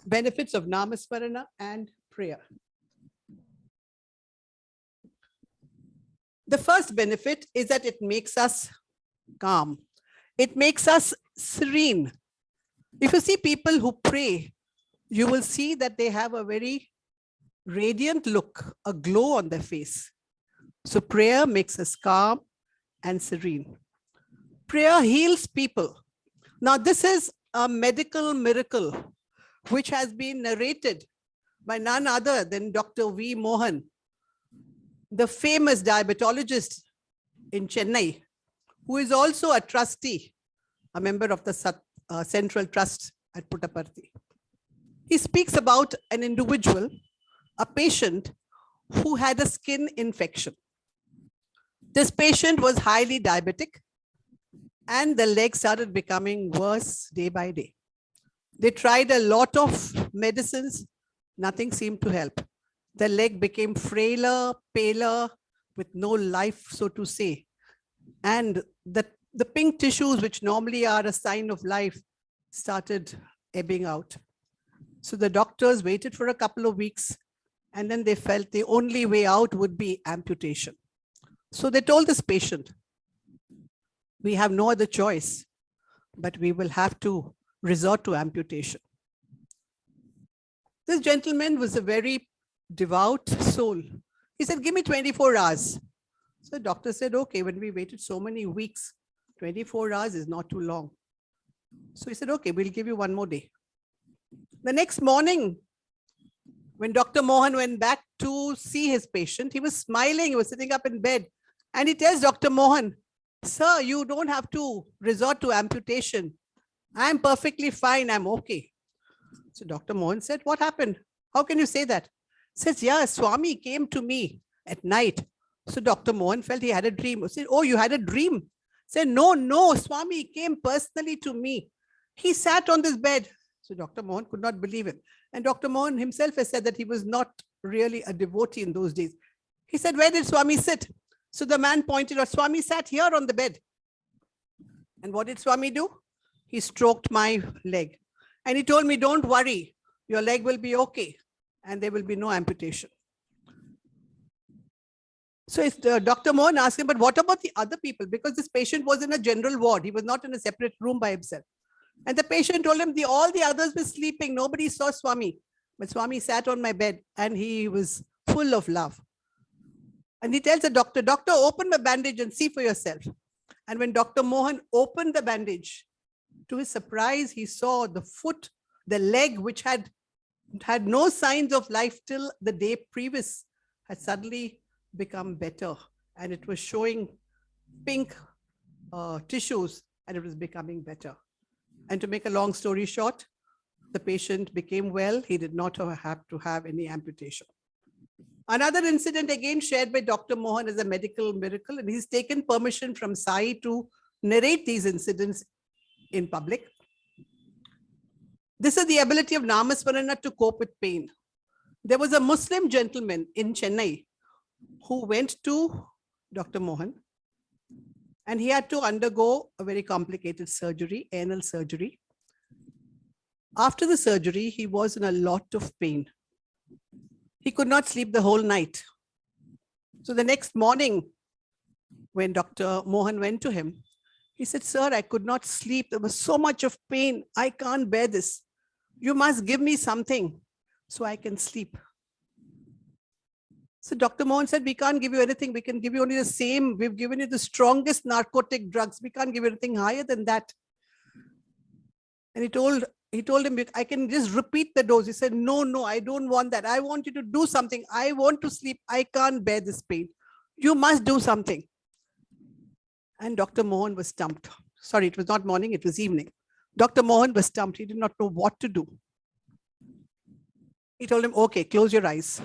Benefits of Namasmarana and prayer. The first benefit is that it makes us calm. It makes us serene. If you see people who pray, you will see that they have a very radiant look, a glow on their face. So prayer makes us calm and serene. Prayer heals people. Now, this is a medical miracle which has been narrated by none other than Dr. V. Mohan, the famous diabetologist in Chennai, who is also a trustee, a member of the Central Trust at Puttaparthi. He speaks about an individual, a patient who had a skin infection. This patient was highly diabetic and the leg started becoming worse day by day. They tried a lot of medicines, nothing seemed to help. The leg became frailer, paler, with no life, so to say. And the pink tissues, which normally are a sign of life, started ebbing out. So the doctors waited for a couple of weeks, and then they felt the only way out would be amputation. So they told this patient, we have no other choice, but we will have to resort to amputation. This gentleman was a very devout soul. He said, give me 24 hours. So the doctor said, okay, when we waited so many weeks, 24 hours is not too long. So he said, okay, we'll give you one more day. The next morning, when Dr. Mohan went back to see his patient, he was smiling, he was sitting up in bed. And he tells Dr. Mohan, sir, you don't have to resort to amputation. I'm perfectly fine, I'm okay. So Dr. Mohan said, what happened? How can you say that? Says, yeah, Swami came to me at night. So Dr. Mohan felt he had a dream. He said, oh, you had a dream? Said, no, Swami came personally to me. He sat on this bed. So Dr. Mohan could not believe it. And Dr. Mohan himself has said that he was not really a devotee in those days. He said, where did Swami sit? So the man pointed out, Swami sat here on the bed. And what did Swami do? He stroked my leg. And he told me, don't worry, your leg will be okay. And there will be no amputation. So Dr. Mohan asked him, but what about the other people? Because this patient was in a general ward. He was not in a separate room by himself. And the patient told him, all the others were sleeping. Nobody saw Swami. But Swami sat on my bed and he was full of love. And he tells the doctor, doctor, open the bandage and see for yourself. And when Dr. Mohan opened the bandage, to his surprise, he saw the foot, the leg, which had no signs of life till the day previous, had suddenly become better. And it was showing pink tissues and it was becoming better. And to make a long story short, the patient became well. He did not have to have any amputation. Another incident again shared by Dr. Mohan is a medical miracle, and he's taken permission from Sai to narrate these incidents in public. This is the ability of Namasmarana to cope with pain. There was a Muslim gentleman in Chennai who went to Dr. Mohan, and he had to undergo a very complicated surgery, anal surgery. After the surgery, he was in a lot of pain. He could not sleep the whole night. So the next morning, when Dr. Mohan went to him, he said, sir, I could not sleep. There was so much of pain. I can't bear this. You must give me something so I can sleep. So Dr. Mohan said, we can't give you anything. We can give you only the same. We've given you the strongest narcotic drugs. We can't give you anything higher than that. And he told him, I can just repeat the dose. He said, no, I don't want that. I want you to do something. I want to sleep. I can't bear this pain. You must do something. And Dr. Mohan was stumped. Sorry, it was not morning, it was evening. Dr. Mohan was stumped. He did not know what to do. He told him, okay, close your eyes.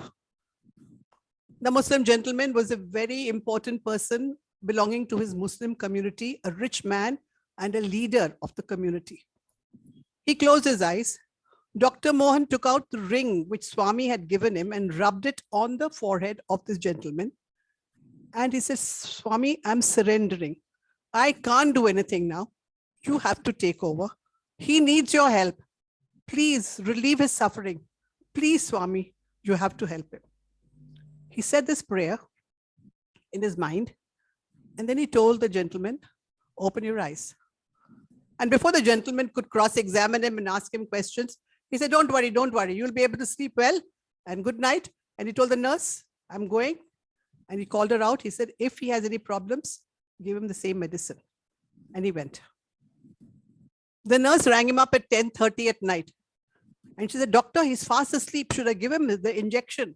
The Muslim gentleman was a very important person belonging to his Muslim community, a rich man and a leader of the community. He closed his eyes. Dr. Mohan took out the ring which Swami had given him and rubbed it on the forehead of this gentleman. And he says, Swami, I'm surrendering. I can't do anything now. You have to take over. He needs your help. Please relieve his suffering. Please, Swami, you have to help him. He said this prayer in his mind. And then he told the gentleman, open your eyes. And before the gentleman could cross-examine him and ask him questions, he said, don't worry. You'll be able to sleep well and good night. And he told the nurse, I'm going. And he called her out. He said, if he has any problems, give him the same medicine. And he went. The nurse rang him up at 10:30 at night. And she said, doctor, he's fast asleep. Should I give him the injection?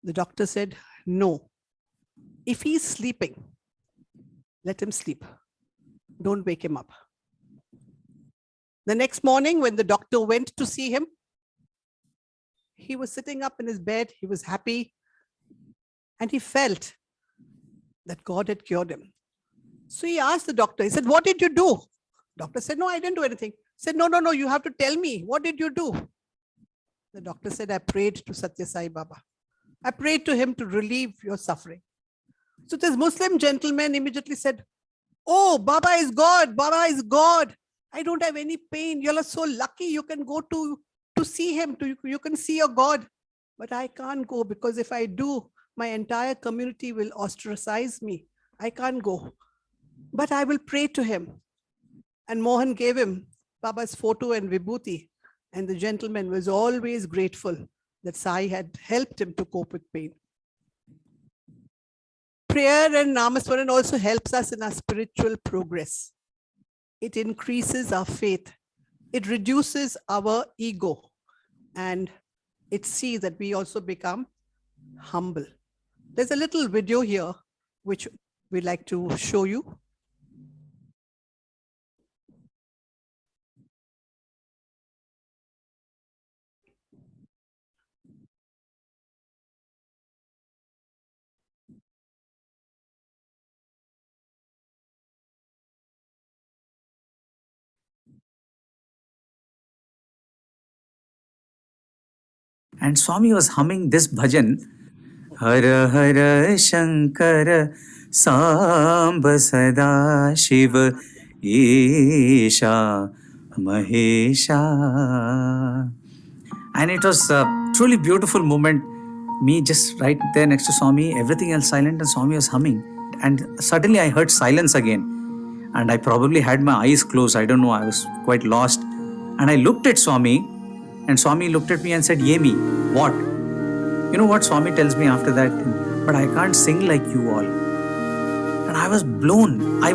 The doctor said, no. If he's sleeping, let him sleep. Don't wake him up. The next morning, when the doctor went to see him, he was sitting up in his bed. He was happy. And he felt that God had cured him. So he asked the doctor, he said, what did you do? Doctor said, no, I didn't do anything. He said, no, you have to tell me. What did you do? The doctor said, I prayed to Sathya Sai Baba. I prayed to him to relieve your suffering. So this Muslim gentleman immediately said, oh, Baba is God. Baba is God. I don't have any pain. You are so lucky. You can go to see him. You can see your God. But I can't go because if I do, my entire community will ostracize me. I can't go. But I will pray to him. And Mohan gave him Baba's photo and vibhuti. And the gentleman was always grateful that Sai had helped him to cope with pain. Prayer and Namasmarana also helps us in our spiritual progress. It increases our faith. It reduces our ego. And it sees that we also become humble. There's a little video here which we'd like to show you. And Swami was humming this bhajan. Hara Hara Shankara Samba Sada Shiva Isha Mahesha. And it was a truly beautiful moment. Me just right there next to Swami, everything else silent, and Swami was humming. And suddenly I heard silence again. And I probably had my eyes closed. I don't know, I was quite lost. And I looked at Swami, and Swami looked at me and said, Yemi, what? You know what Swami tells me after that? But I can't sing like you all. And I was blown. I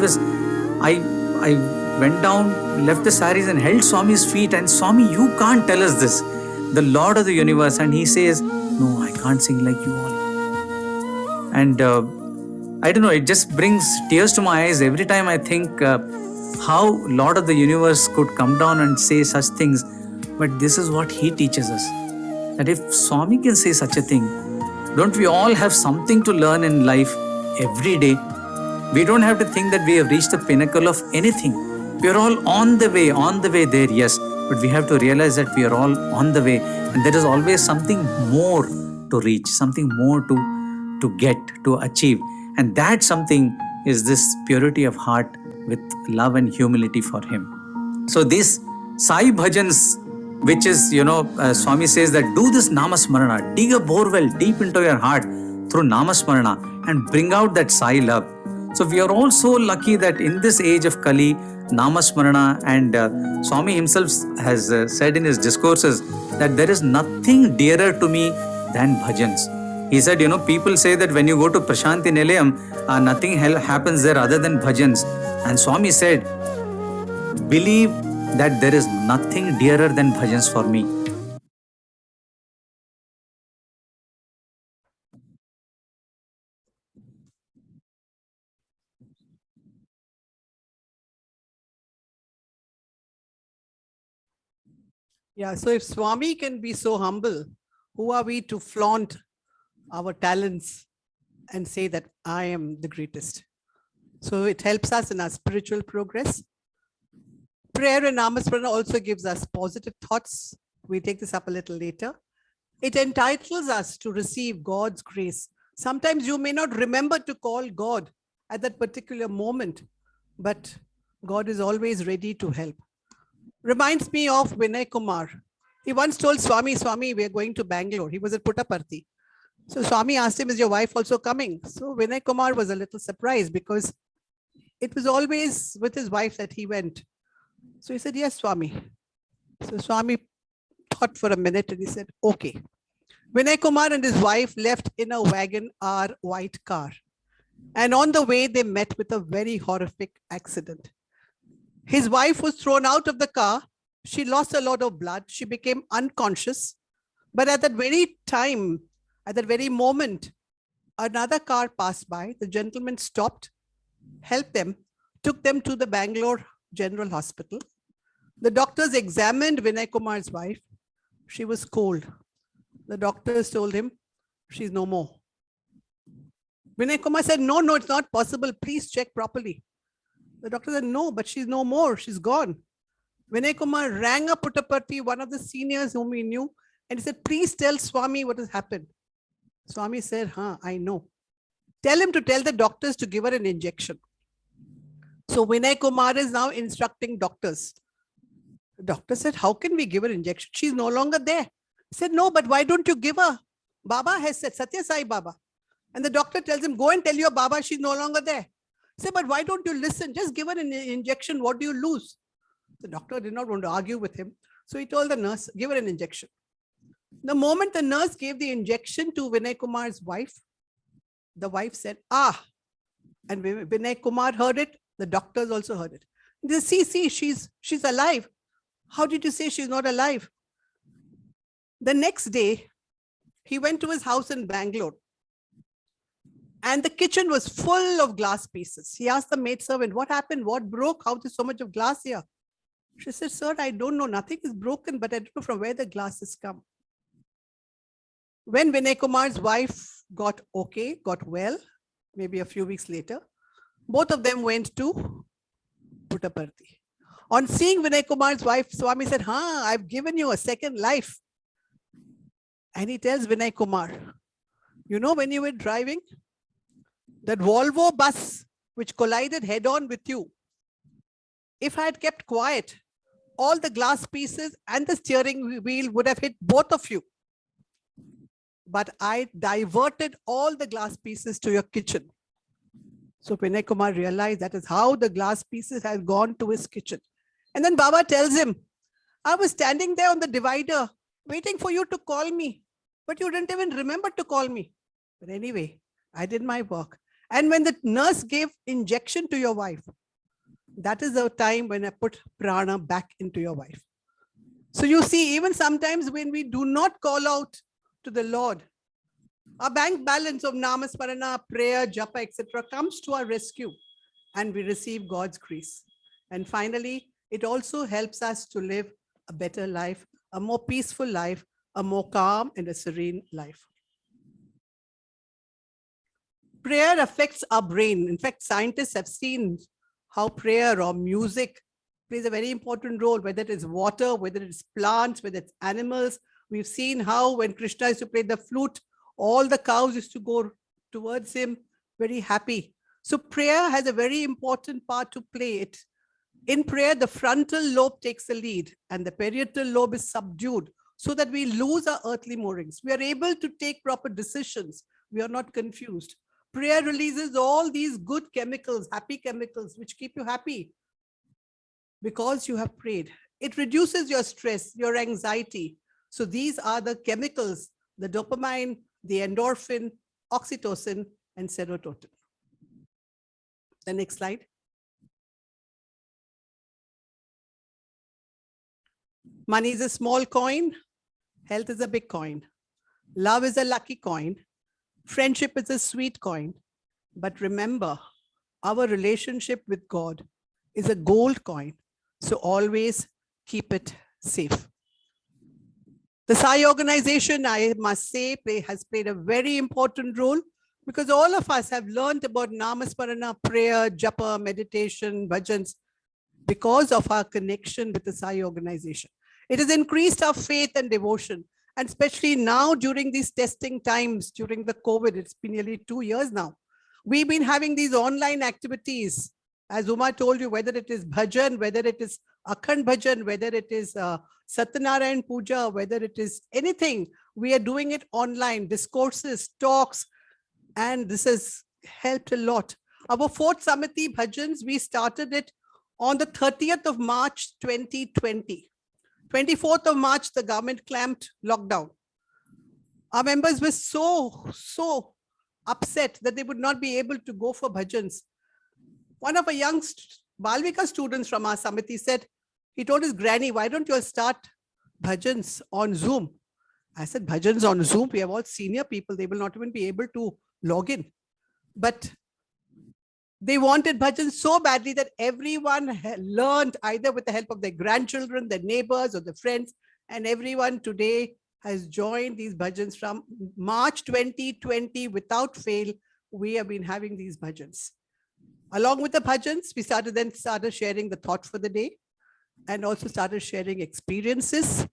went down, left the saris and held Swami's feet. And Swami, you can't tell us this. The Lord of the universe. And he says, no, I can't sing like you all. And I don't know, it just brings tears to my eyes every time I think how Lord of the universe could come down and say such things. But this is what he teaches us. That if Swami can say such a thing, don't we all have something to learn in life every day? We don't have to think that we have reached the pinnacle of anything. We are all on the way there, yes. But we have to realize that we are all on the way. And there is always something more to reach, something more to get, to achieve. And that something is this purity of heart with love and humility for him. So these Sai bhajans, which is, Swami says that do this Namasmarana, dig a borewell deep into your heart through Namasmarana and bring out that Sai love. So we are all so lucky that in this age of Kali, Namasmarana, and Swami himself has said in his discourses that there is nothing dearer to me than bhajans. He said, people say that when you go to Prashanti Nilayam, nothing happens there other than bhajans. And Swami said, believe that there is nothing dearer than bhajans for me. Yeah, so if Swami can be so humble, who are we to flaunt our talents and say that I am the greatest? So it helps us in our spiritual progress. Prayer and Namasmarana also gives us positive thoughts. We take this up a little later. It entitles us to receive God's grace. Sometimes you may not remember to call God at that particular moment, but God is always ready to help. Reminds me of Vinay Kumar. He once told Swami, we are going to Bangalore. He was at Puttaparthi. So Swami asked him, is your wife also coming? So Vinay Kumar was a little surprised because it was always with his wife that he went. So he said, yes, Swami. So Swami thought for a minute and he said, okay. Vinay Kumar and his wife left in a wagon R white car. And on the way, they met with a very horrific accident. His wife was thrown out of the car. She lost a lot of blood. She became unconscious. But at that very time, at that very moment, another car passed by. The gentleman stopped, helped them, took them to the Bangalore General Hospital. The doctors examined Vinay Kumar's wife. She was cold. The doctors told him, she's no more. Vinay Kumar said, no, it's not possible. Please check properly. The doctor said, no, but she's no more. She's gone. Vinay Kumar rang up Puttaparthi, one of the seniors whom he knew, and he said, please tell Swami what has happened. Swami said, I know. Tell him to tell the doctors to give her an injection. So Vinay Kumar is now instructing doctors. The doctor said, how can we give her injection? She's no longer there. He said, no, but why don't you give her? Baba has said, Sathya Sai Baba. And the doctor tells him, go and tell your Baba she's no longer there. He said, but why don't you listen? Just give her an injection. What do you lose? The doctor did not want to argue with him. So he told the nurse, give her an injection. The moment the nurse gave the injection to Vinay Kumar's wife, the wife said, and Vinay Kumar heard it. The doctors also heard it. They said, see, she's alive. How did you say she's not alive? The next day, he went to his house in Bangalore. And the kitchen was full of glass pieces. He asked the maidservant, what happened? What broke? How there's so much of glass here? She said, sir, I don't know. Nothing is broken, but I don't know from where the glass has come. When Vinay Kumar's wife got okay, got well, maybe a few weeks later, both of them went to Puttaparthi. On seeing Vinay Kumar's wife, Swami said, I've given you a second life. And he tells Vinay Kumar, you know, when you were driving, that Volvo bus which collided head-on with you, if I had kept quiet, all the glass pieces and the steering wheel would have hit both of you. But I diverted all the glass pieces to your kitchen. So Vinay Kumar realized that is how the glass pieces had gone to his kitchen. And then Baba tells him, I was standing there on the divider, waiting for you to call me, but you didn't even remember to call me. But anyway, I did my work. And when the nurse gave injection to your wife, that is the time when I put prana back into your wife. So you see, even sometimes when we do not call out to the Lord, our bank balance of Namasmarana, prayer, japa, etc. comes to our rescue and we receive God's grace. And finally, it also helps us to live a better life, a more peaceful life, a more calm and a serene life. Prayer affects our brain. In fact, scientists have seen how prayer or music plays a very important role, whether it is water, whether it is plants, whether it's animals. We've seen how when Krishna used to play the flute, all the cows used to go towards him very happy. So prayer has a very important part to play. In prayer, the frontal lobe takes the lead and the parietal lobe is subdued so that we lose our earthly moorings. We are able to take proper decisions. We are not confused. Prayer releases all these good chemicals, happy chemicals, which keep you happy because you have prayed. It reduces your stress, your anxiety. So these are the chemicals, the dopamine, the endorphin, oxytocin, and serotonin. The next slide. Money is a small coin. Health is a big coin. Love is a lucky coin. Friendship is a sweet coin. But remember, our relationship with God is a gold coin. So always keep it safe. The Sai organization, I must say, has played a very important role because all of us have learned about Namasmarana, prayer, japa, meditation, bhajans, because of our connection with the Sai organization. It has increased our faith and devotion. And especially now during these testing times, during the COVID, it's been nearly 2 years now. We've been having these online activities. As Uma told you, whether it is bhajan, whether it is akhand bhajan, whether it is Satyanarayan Puja, whether it is anything, we are doing it online, discourses, talks, and this has helped a lot. Our 4th Samiti bhajans, we started it on the 30th of March, 2020. 24th of March, the government clamped lockdown. Our members were so upset that they would not be able to go for bhajans. One of our young Balvika students from our Samiti said, he told his granny, why don't you all start bhajans on Zoom? I said, bhajans on Zoom? We have all senior people. They will not even be able to log in. But they wanted bhajans so badly that everyone learned either with the help of their grandchildren, their neighbors, or their friends. And everyone today has joined these bhajans from March 2020 without fail. We have been having these bhajans. Along with the bhajans, we started sharing the thought for the day and also started sharing experiences.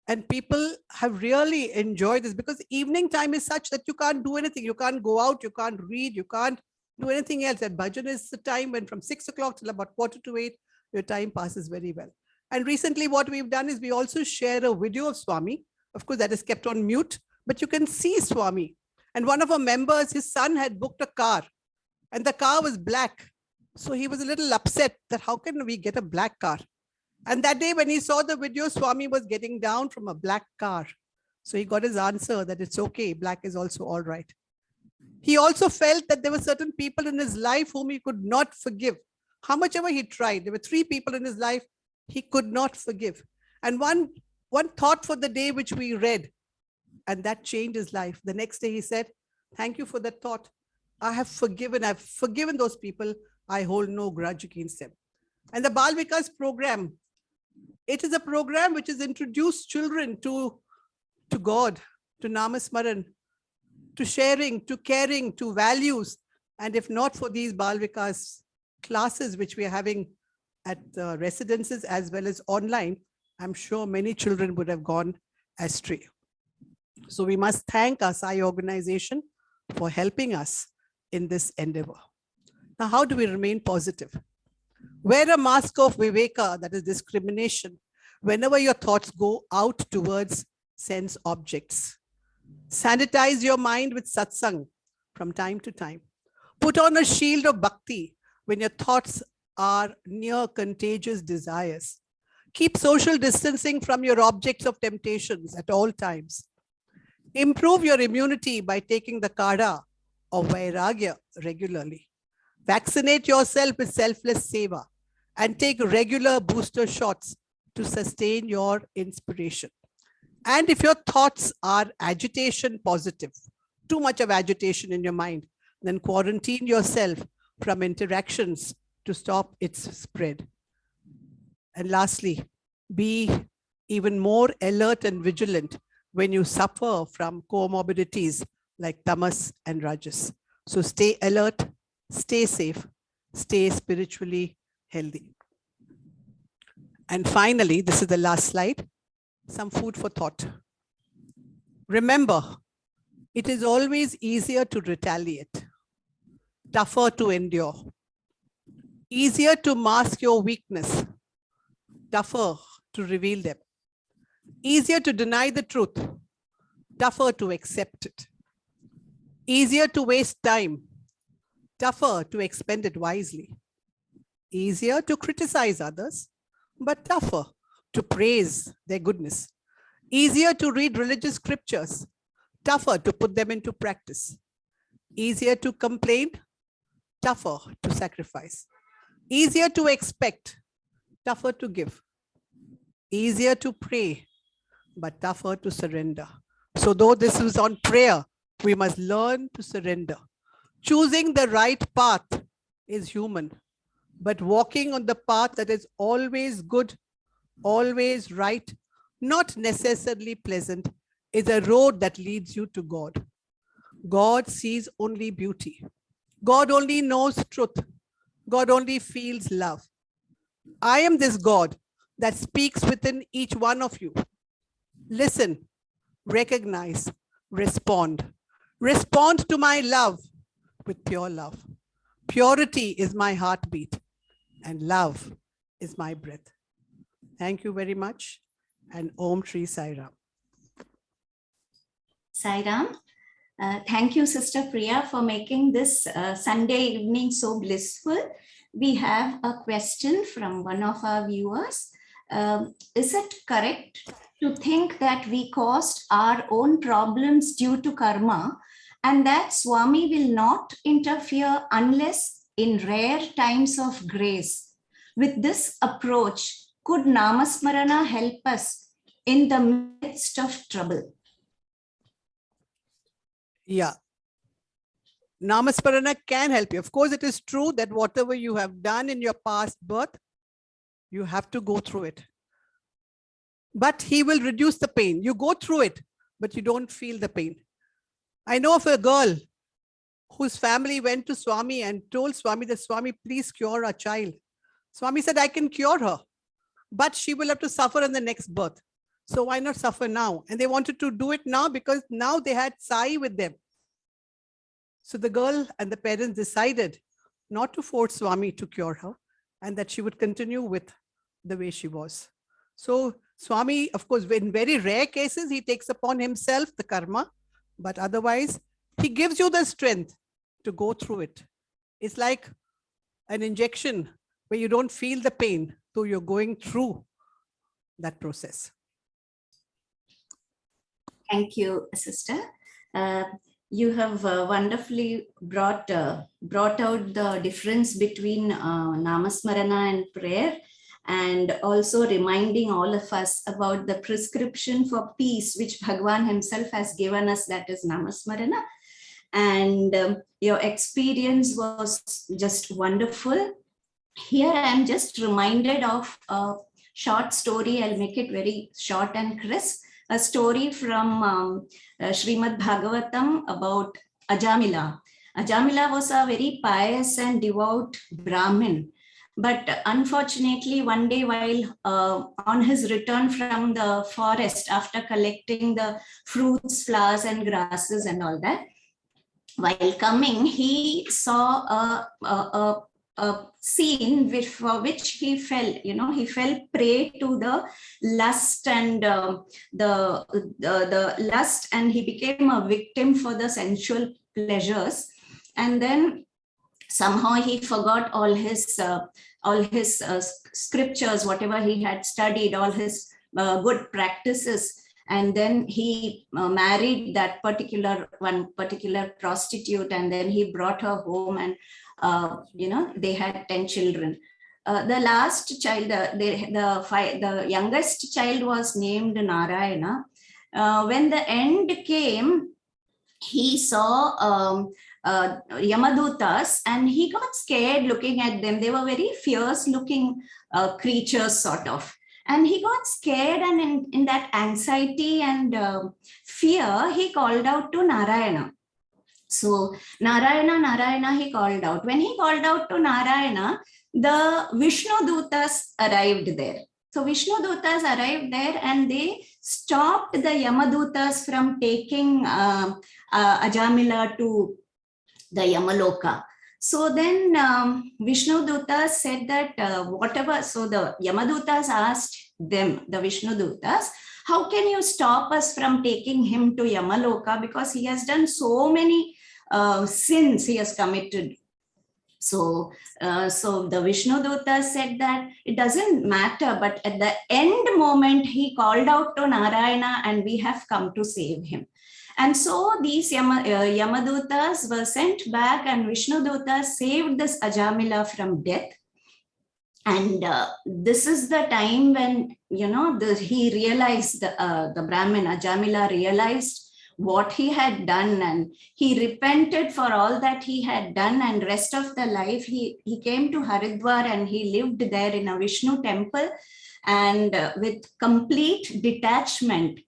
And people have really enjoyed this because evening time is such that you can't do anything. You can't go out, you can't read, you can't do anything else. And bhajan is the time when from 6 o'clock till about 7:45, your time passes very well. And recently what we've done is we also share a video of Swami. Of course, that is kept on mute, but you can see Swami. And one of our members, his son had booked a car and the car was black. So he was a little upset that how can we get a black car? And that day when he saw the video, Swami was getting down from a black car. So he got his answer that it's okay. Black is also all right. He also felt that there were certain people in his life whom he could not forgive. How much ever he tried, there were 3 people in his life he could not forgive. And one thought for the day which we read, and that changed his life. The next day he said, thank you for that thought. I've forgiven those people. I hold no grudge against them. And the Bal Vikas program, it is a program which has introduced children to God, to Namasmaran, to sharing, to caring, to values. And if not for these Bal Vikas classes, which we are having at residences as well as online, I'm sure many children would have gone astray. So we must thank our Sai organization for helping us in this endeavor. Now, how do we remain positive? Wear a mask of viveka, that is discrimination, whenever your thoughts go out towards sense objects. Sanitize your mind with satsang from time to time. Put on a shield of bhakti when your thoughts are near contagious desires. Keep social distancing from your objects of temptations at all times. Improve your immunity by taking the kada or vairagya regularly. Vaccinate yourself with selfless seva and take regular booster shots to sustain your inspiration. And if your thoughts are agitation positive, too much of agitation in your mind, then quarantine yourself from interactions to stop its spread. And lastly, be even more alert and vigilant when you suffer from comorbidities like tamas and rajas. So stay alert, stay safe, stay spiritually healthy. And finally, this is the last slide, some food for thought. Remember, it is always easier to retaliate, tougher to endure, easier to mask your weakness, tougher to reveal them, easier to deny the truth, tougher to accept it, easier to waste time, tougher to expend it wisely, easier to criticize others, but tougher to praise their goodness, easier to read religious scriptures, tougher to put them into practice, easier to complain, tougher to sacrifice, easier to expect, tougher to give, easier to pray, but tougher to surrender. So though this is on prayer, we must learn to surrender. Choosing the right path is human, but walking on the path that is always good, always right, not necessarily pleasant, is a road that leads you to God. God sees only beauty. God only knows truth. God only feels love. I am this God that speaks within each one of you. Listen, recognize, respond. Respond to my love with pure love. Purity is my heartbeat and love is my breath. Thank you very much, and Om Shri Sairam. Sairam. Thank you, Sister Priya, for making this Sunday evening so blissful. We have a question from one of our viewers. Is it correct to think that we caused our own problems due to karma, and that Swami will not interfere unless in rare times of grace. With this approach, could Namasmarana help us in the midst of trouble? Yeah. Namasmarana can help you. Of course, it is true that whatever you have done in your past birth, you have to go through it. But he will reduce the pain. You go through it, but you don't feel the pain. I know of a girl whose family went to Swami and told Swami that, Swami, please cure our child. Swami said, I can cure her, but she will have to suffer in the next birth. So why not suffer now? And they wanted to do it now because now they had Sai with them. So the girl and the parents decided not to force Swami to cure her and that she would continue with the way she was. So Swami, of course, in very rare cases, he takes upon himself the karma, but otherwise he gives you the strength to go through it. It's like an injection where you don't feel the pain, though you're going through that process. Thank you, sister. You have wonderfully brought out the difference between Namasmarana and prayer, and also reminding all of us about the prescription for peace, which Bhagwan himself has given us, that is Namasmarana. And your experience was just wonderful. Here I am just reminded of a short story. I'll make it very short and crisp. A story from Srimad Bhagavatam about Ajamila. Ajamila was a very pious and devout Brahmin. But unfortunately, one day while on his return from the forest, after collecting the fruits, flowers, and grasses and all that, while coming, he saw a scene for which he fell, he fell prey to the lust and the lust, and he became a victim for the sensual pleasures. And then somehow he forgot all his scriptures, whatever he had studied, all his good practices. And then he married that particular prostitute, and then he brought her home, and they had 10 children. The last child, the youngest child was named Narayana. When the end came, he saw Yamadutas, and he got scared looking at them. They were very fierce looking creatures, sort of. And he got scared, and in that anxiety and fear, he called out to Narayana. So Narayana, Narayana, he called out. When he called out to Narayana, the Vishnu Dutas arrived there. So Vishnu Dutas arrived there, and they stopped the Yamadutas from taking Ajamila to the Yamaloka. So then Vishnu Dutas said that whatever, so the Yamadutas asked them, the Vishnu Dutas, how can you stop us from taking him to Yamaloka, because he has done so many sins he has committed. So the Vishnu Dutas said that it doesn't matter, but at the end moment, he called out to Narayana, and we have come to save him. And so these Yamadutas were sent back, and Vishnu Dutas saved this Ajamila from death. And this is the time when, he realized, the Brahmin Ajamila realized what he had done, and he repented for all that he had done, and rest of the life he came to Haridwar, and he lived there in a Vishnu temple, and with complete detachment.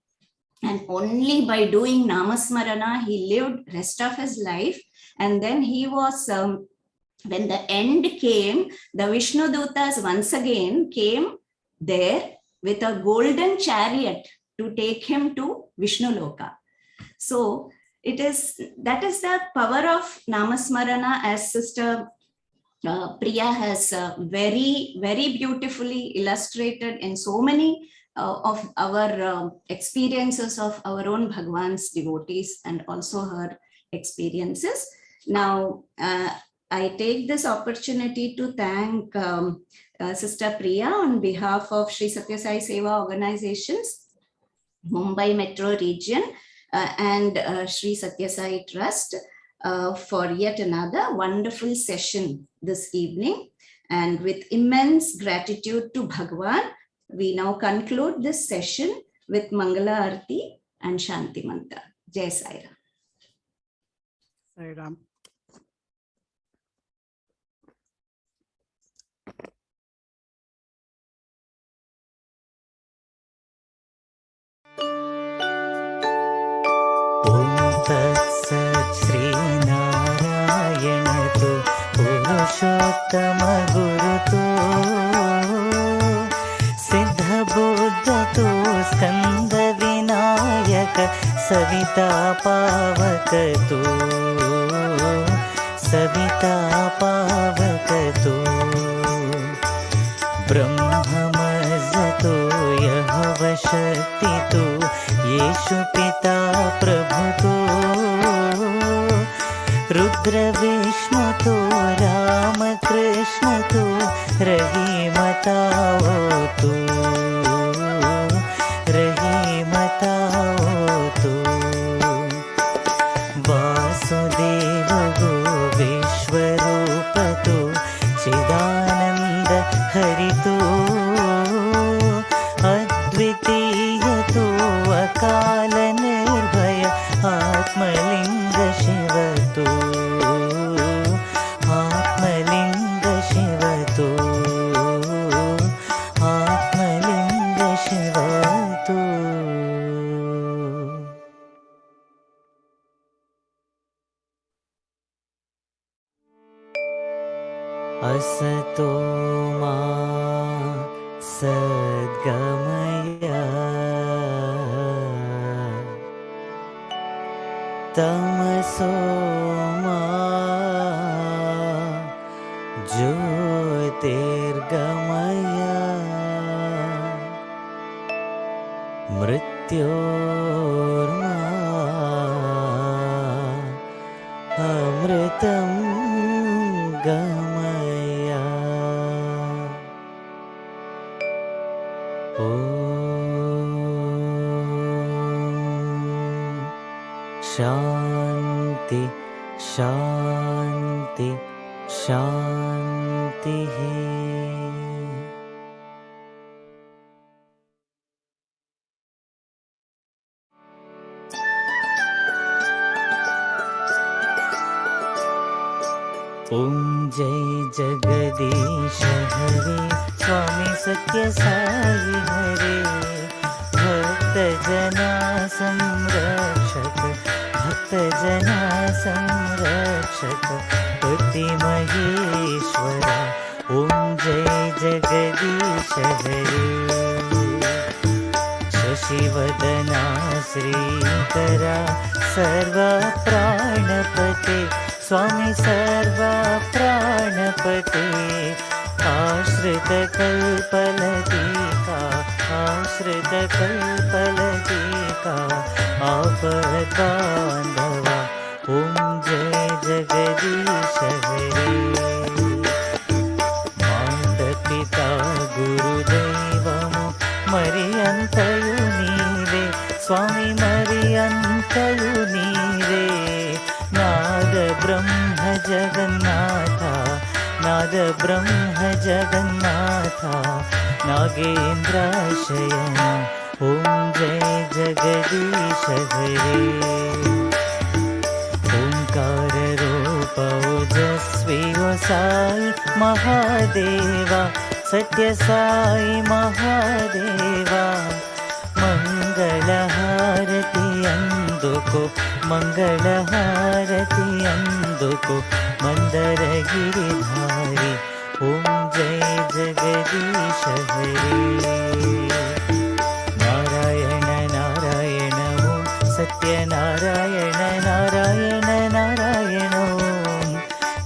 And only by doing Namasmarana, he lived rest of his life. And then he was, when the end came, the Vishnu Dutas once again came there with a golden chariot to take him to Vishnu Loka. So that is the power of Namasmarana, as Sister Priya has very, very beautifully illustrated in so many of our experiences of our own Bhagwan's devotees, and also her experiences. Now, I take this opportunity to thank Sister Priya on behalf of Sri Sathya Sai Seva organizations Mumbai Metro Region and Sri Sathya Sai Trust for yet another wonderful session this evening. And with immense gratitude to Bhagwan, we now conclude this session with Mangala Arti and Shanti Mantra. Jai Sairam. Sairam. Shrinarayan तो पुरुषोत्तम गुरु तो सिद्ध बुद्ध तो स्कंद विनायक सविता पावक तो सविता पावक तो ब्रह्ममज तो यहव शक्ति तो येषु पिता प्रभु तो रुद्र विष्णु तो राम कृष्ण तो रहीमताओ तो रहीमताओ तो वासुदेव गो विश्वरूप तो चिदानंद हरि तो अद्वितीय तो अकाल निर्भय आत्मलिंग शिव तो आत्मलिंग शिव तो आत्मलिंग शिव तो असतो मा सद्गमय तमसो मा ज्योतिर्गमय मृत्योर्मा अमृतं गमय शांति शांति शांति है। ओम जय जगदीश हरे स्वामी सत्य साई हरे भक्त जना संरक्षक भक्त जना संरक्षक पति महेश्वरा ओम जय जगदीश हरे शशिवदना श्रीकरा सर्व प्राणपते स्वामी सर्व प्राणपते आश्रित कल्पलतिका आश्रित कल्पलतिका आपद्बान्धवा ओम जय जगदीश हरे माता गुरुदैवमु मरियन्तयु नीवे स्वामी मरियन्तयु नीवे नाद ब्रह्म जगन्नाथा नाद ब्रह्म जगन्नाथा नागेन्द्राशयना ओम जय जगदीश हरे ओंकार रूप ओजस्वी ओ साई महादेवा सत्य साई महादेवा मंगलहारति अंदुको मंगलहारति अंदुको मंदर गिरिधारी ओम जय जगदीश हरे नारायण नारायण ओम सत्य नारायण नारायण नारायण ओम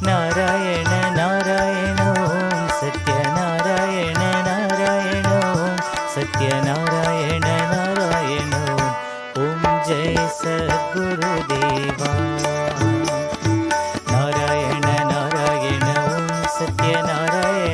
नारायण नारायण ओम सत्य नारायण नारायण ओम सत्य नारायण नारायण ओम जय सद्गुरुदेवा नारायण नारायण ओम सत्य नारायण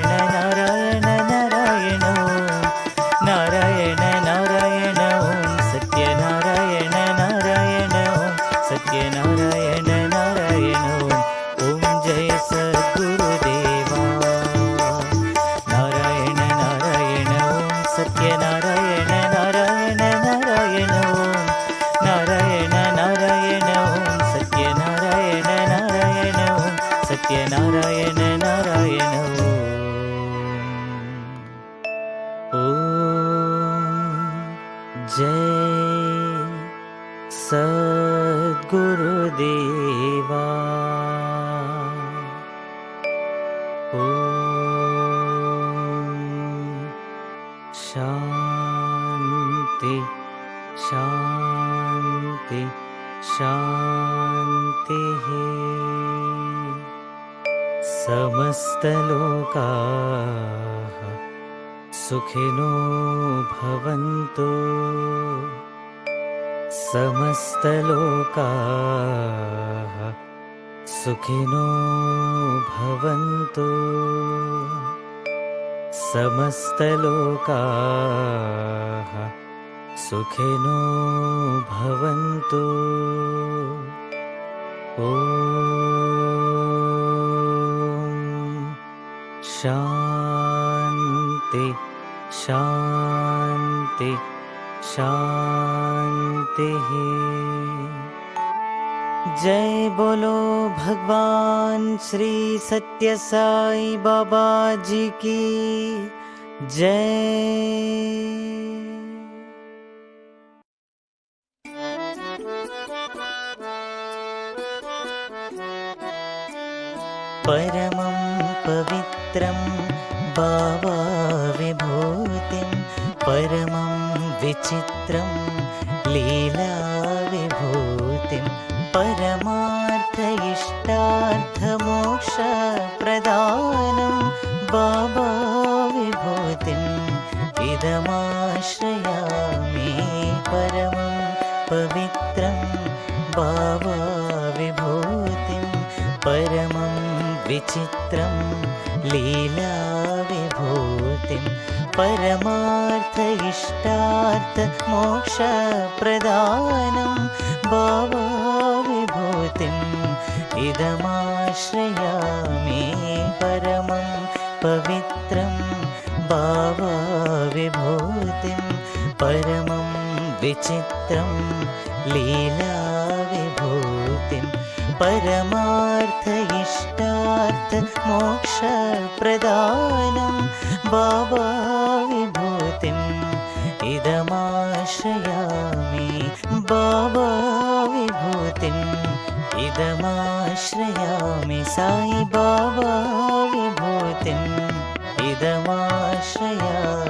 जय सद्गुरुदेवा। शांति शांति शांति। समस्तलोकाः सुखिनो भवन्तु। समस्तलोकाः सुखिनो भवन्तु। समस्तलोकाः सुखिनो भवन्तु। ॐ शान्ति शान्ति शान्तिः। जय बोलो भगवान श्री सत्य साई बाबा जी की जय। परमं पवित्रं बाबा विभूतिं परमं विचित्रं लीला विभूतिं परमार्थ इष्टार्थ मोक्ष प्रदानं बाबा विभूतिम् इदमाश्रयामि। परमं पवित्रं बाबा विभूतिं परमं विचित्रं लीला विभूतिं परमार्थ इष्टार्थ मोक्ष प्रदानं बाबा विभूतिम् इदमाश्रयामि। परमं पवित्रं बाबा विभूतिं परमं विचित्रं लीला विभूतिं परमार्थ इष्टार्थ मोक्ष प्रदानं बाबा विभूतिम् इदमाश्रयामि। बाबा विभूतिम् इदमाश्रयामि। साई बाबा विभूतिम् इदमाश्रयामि।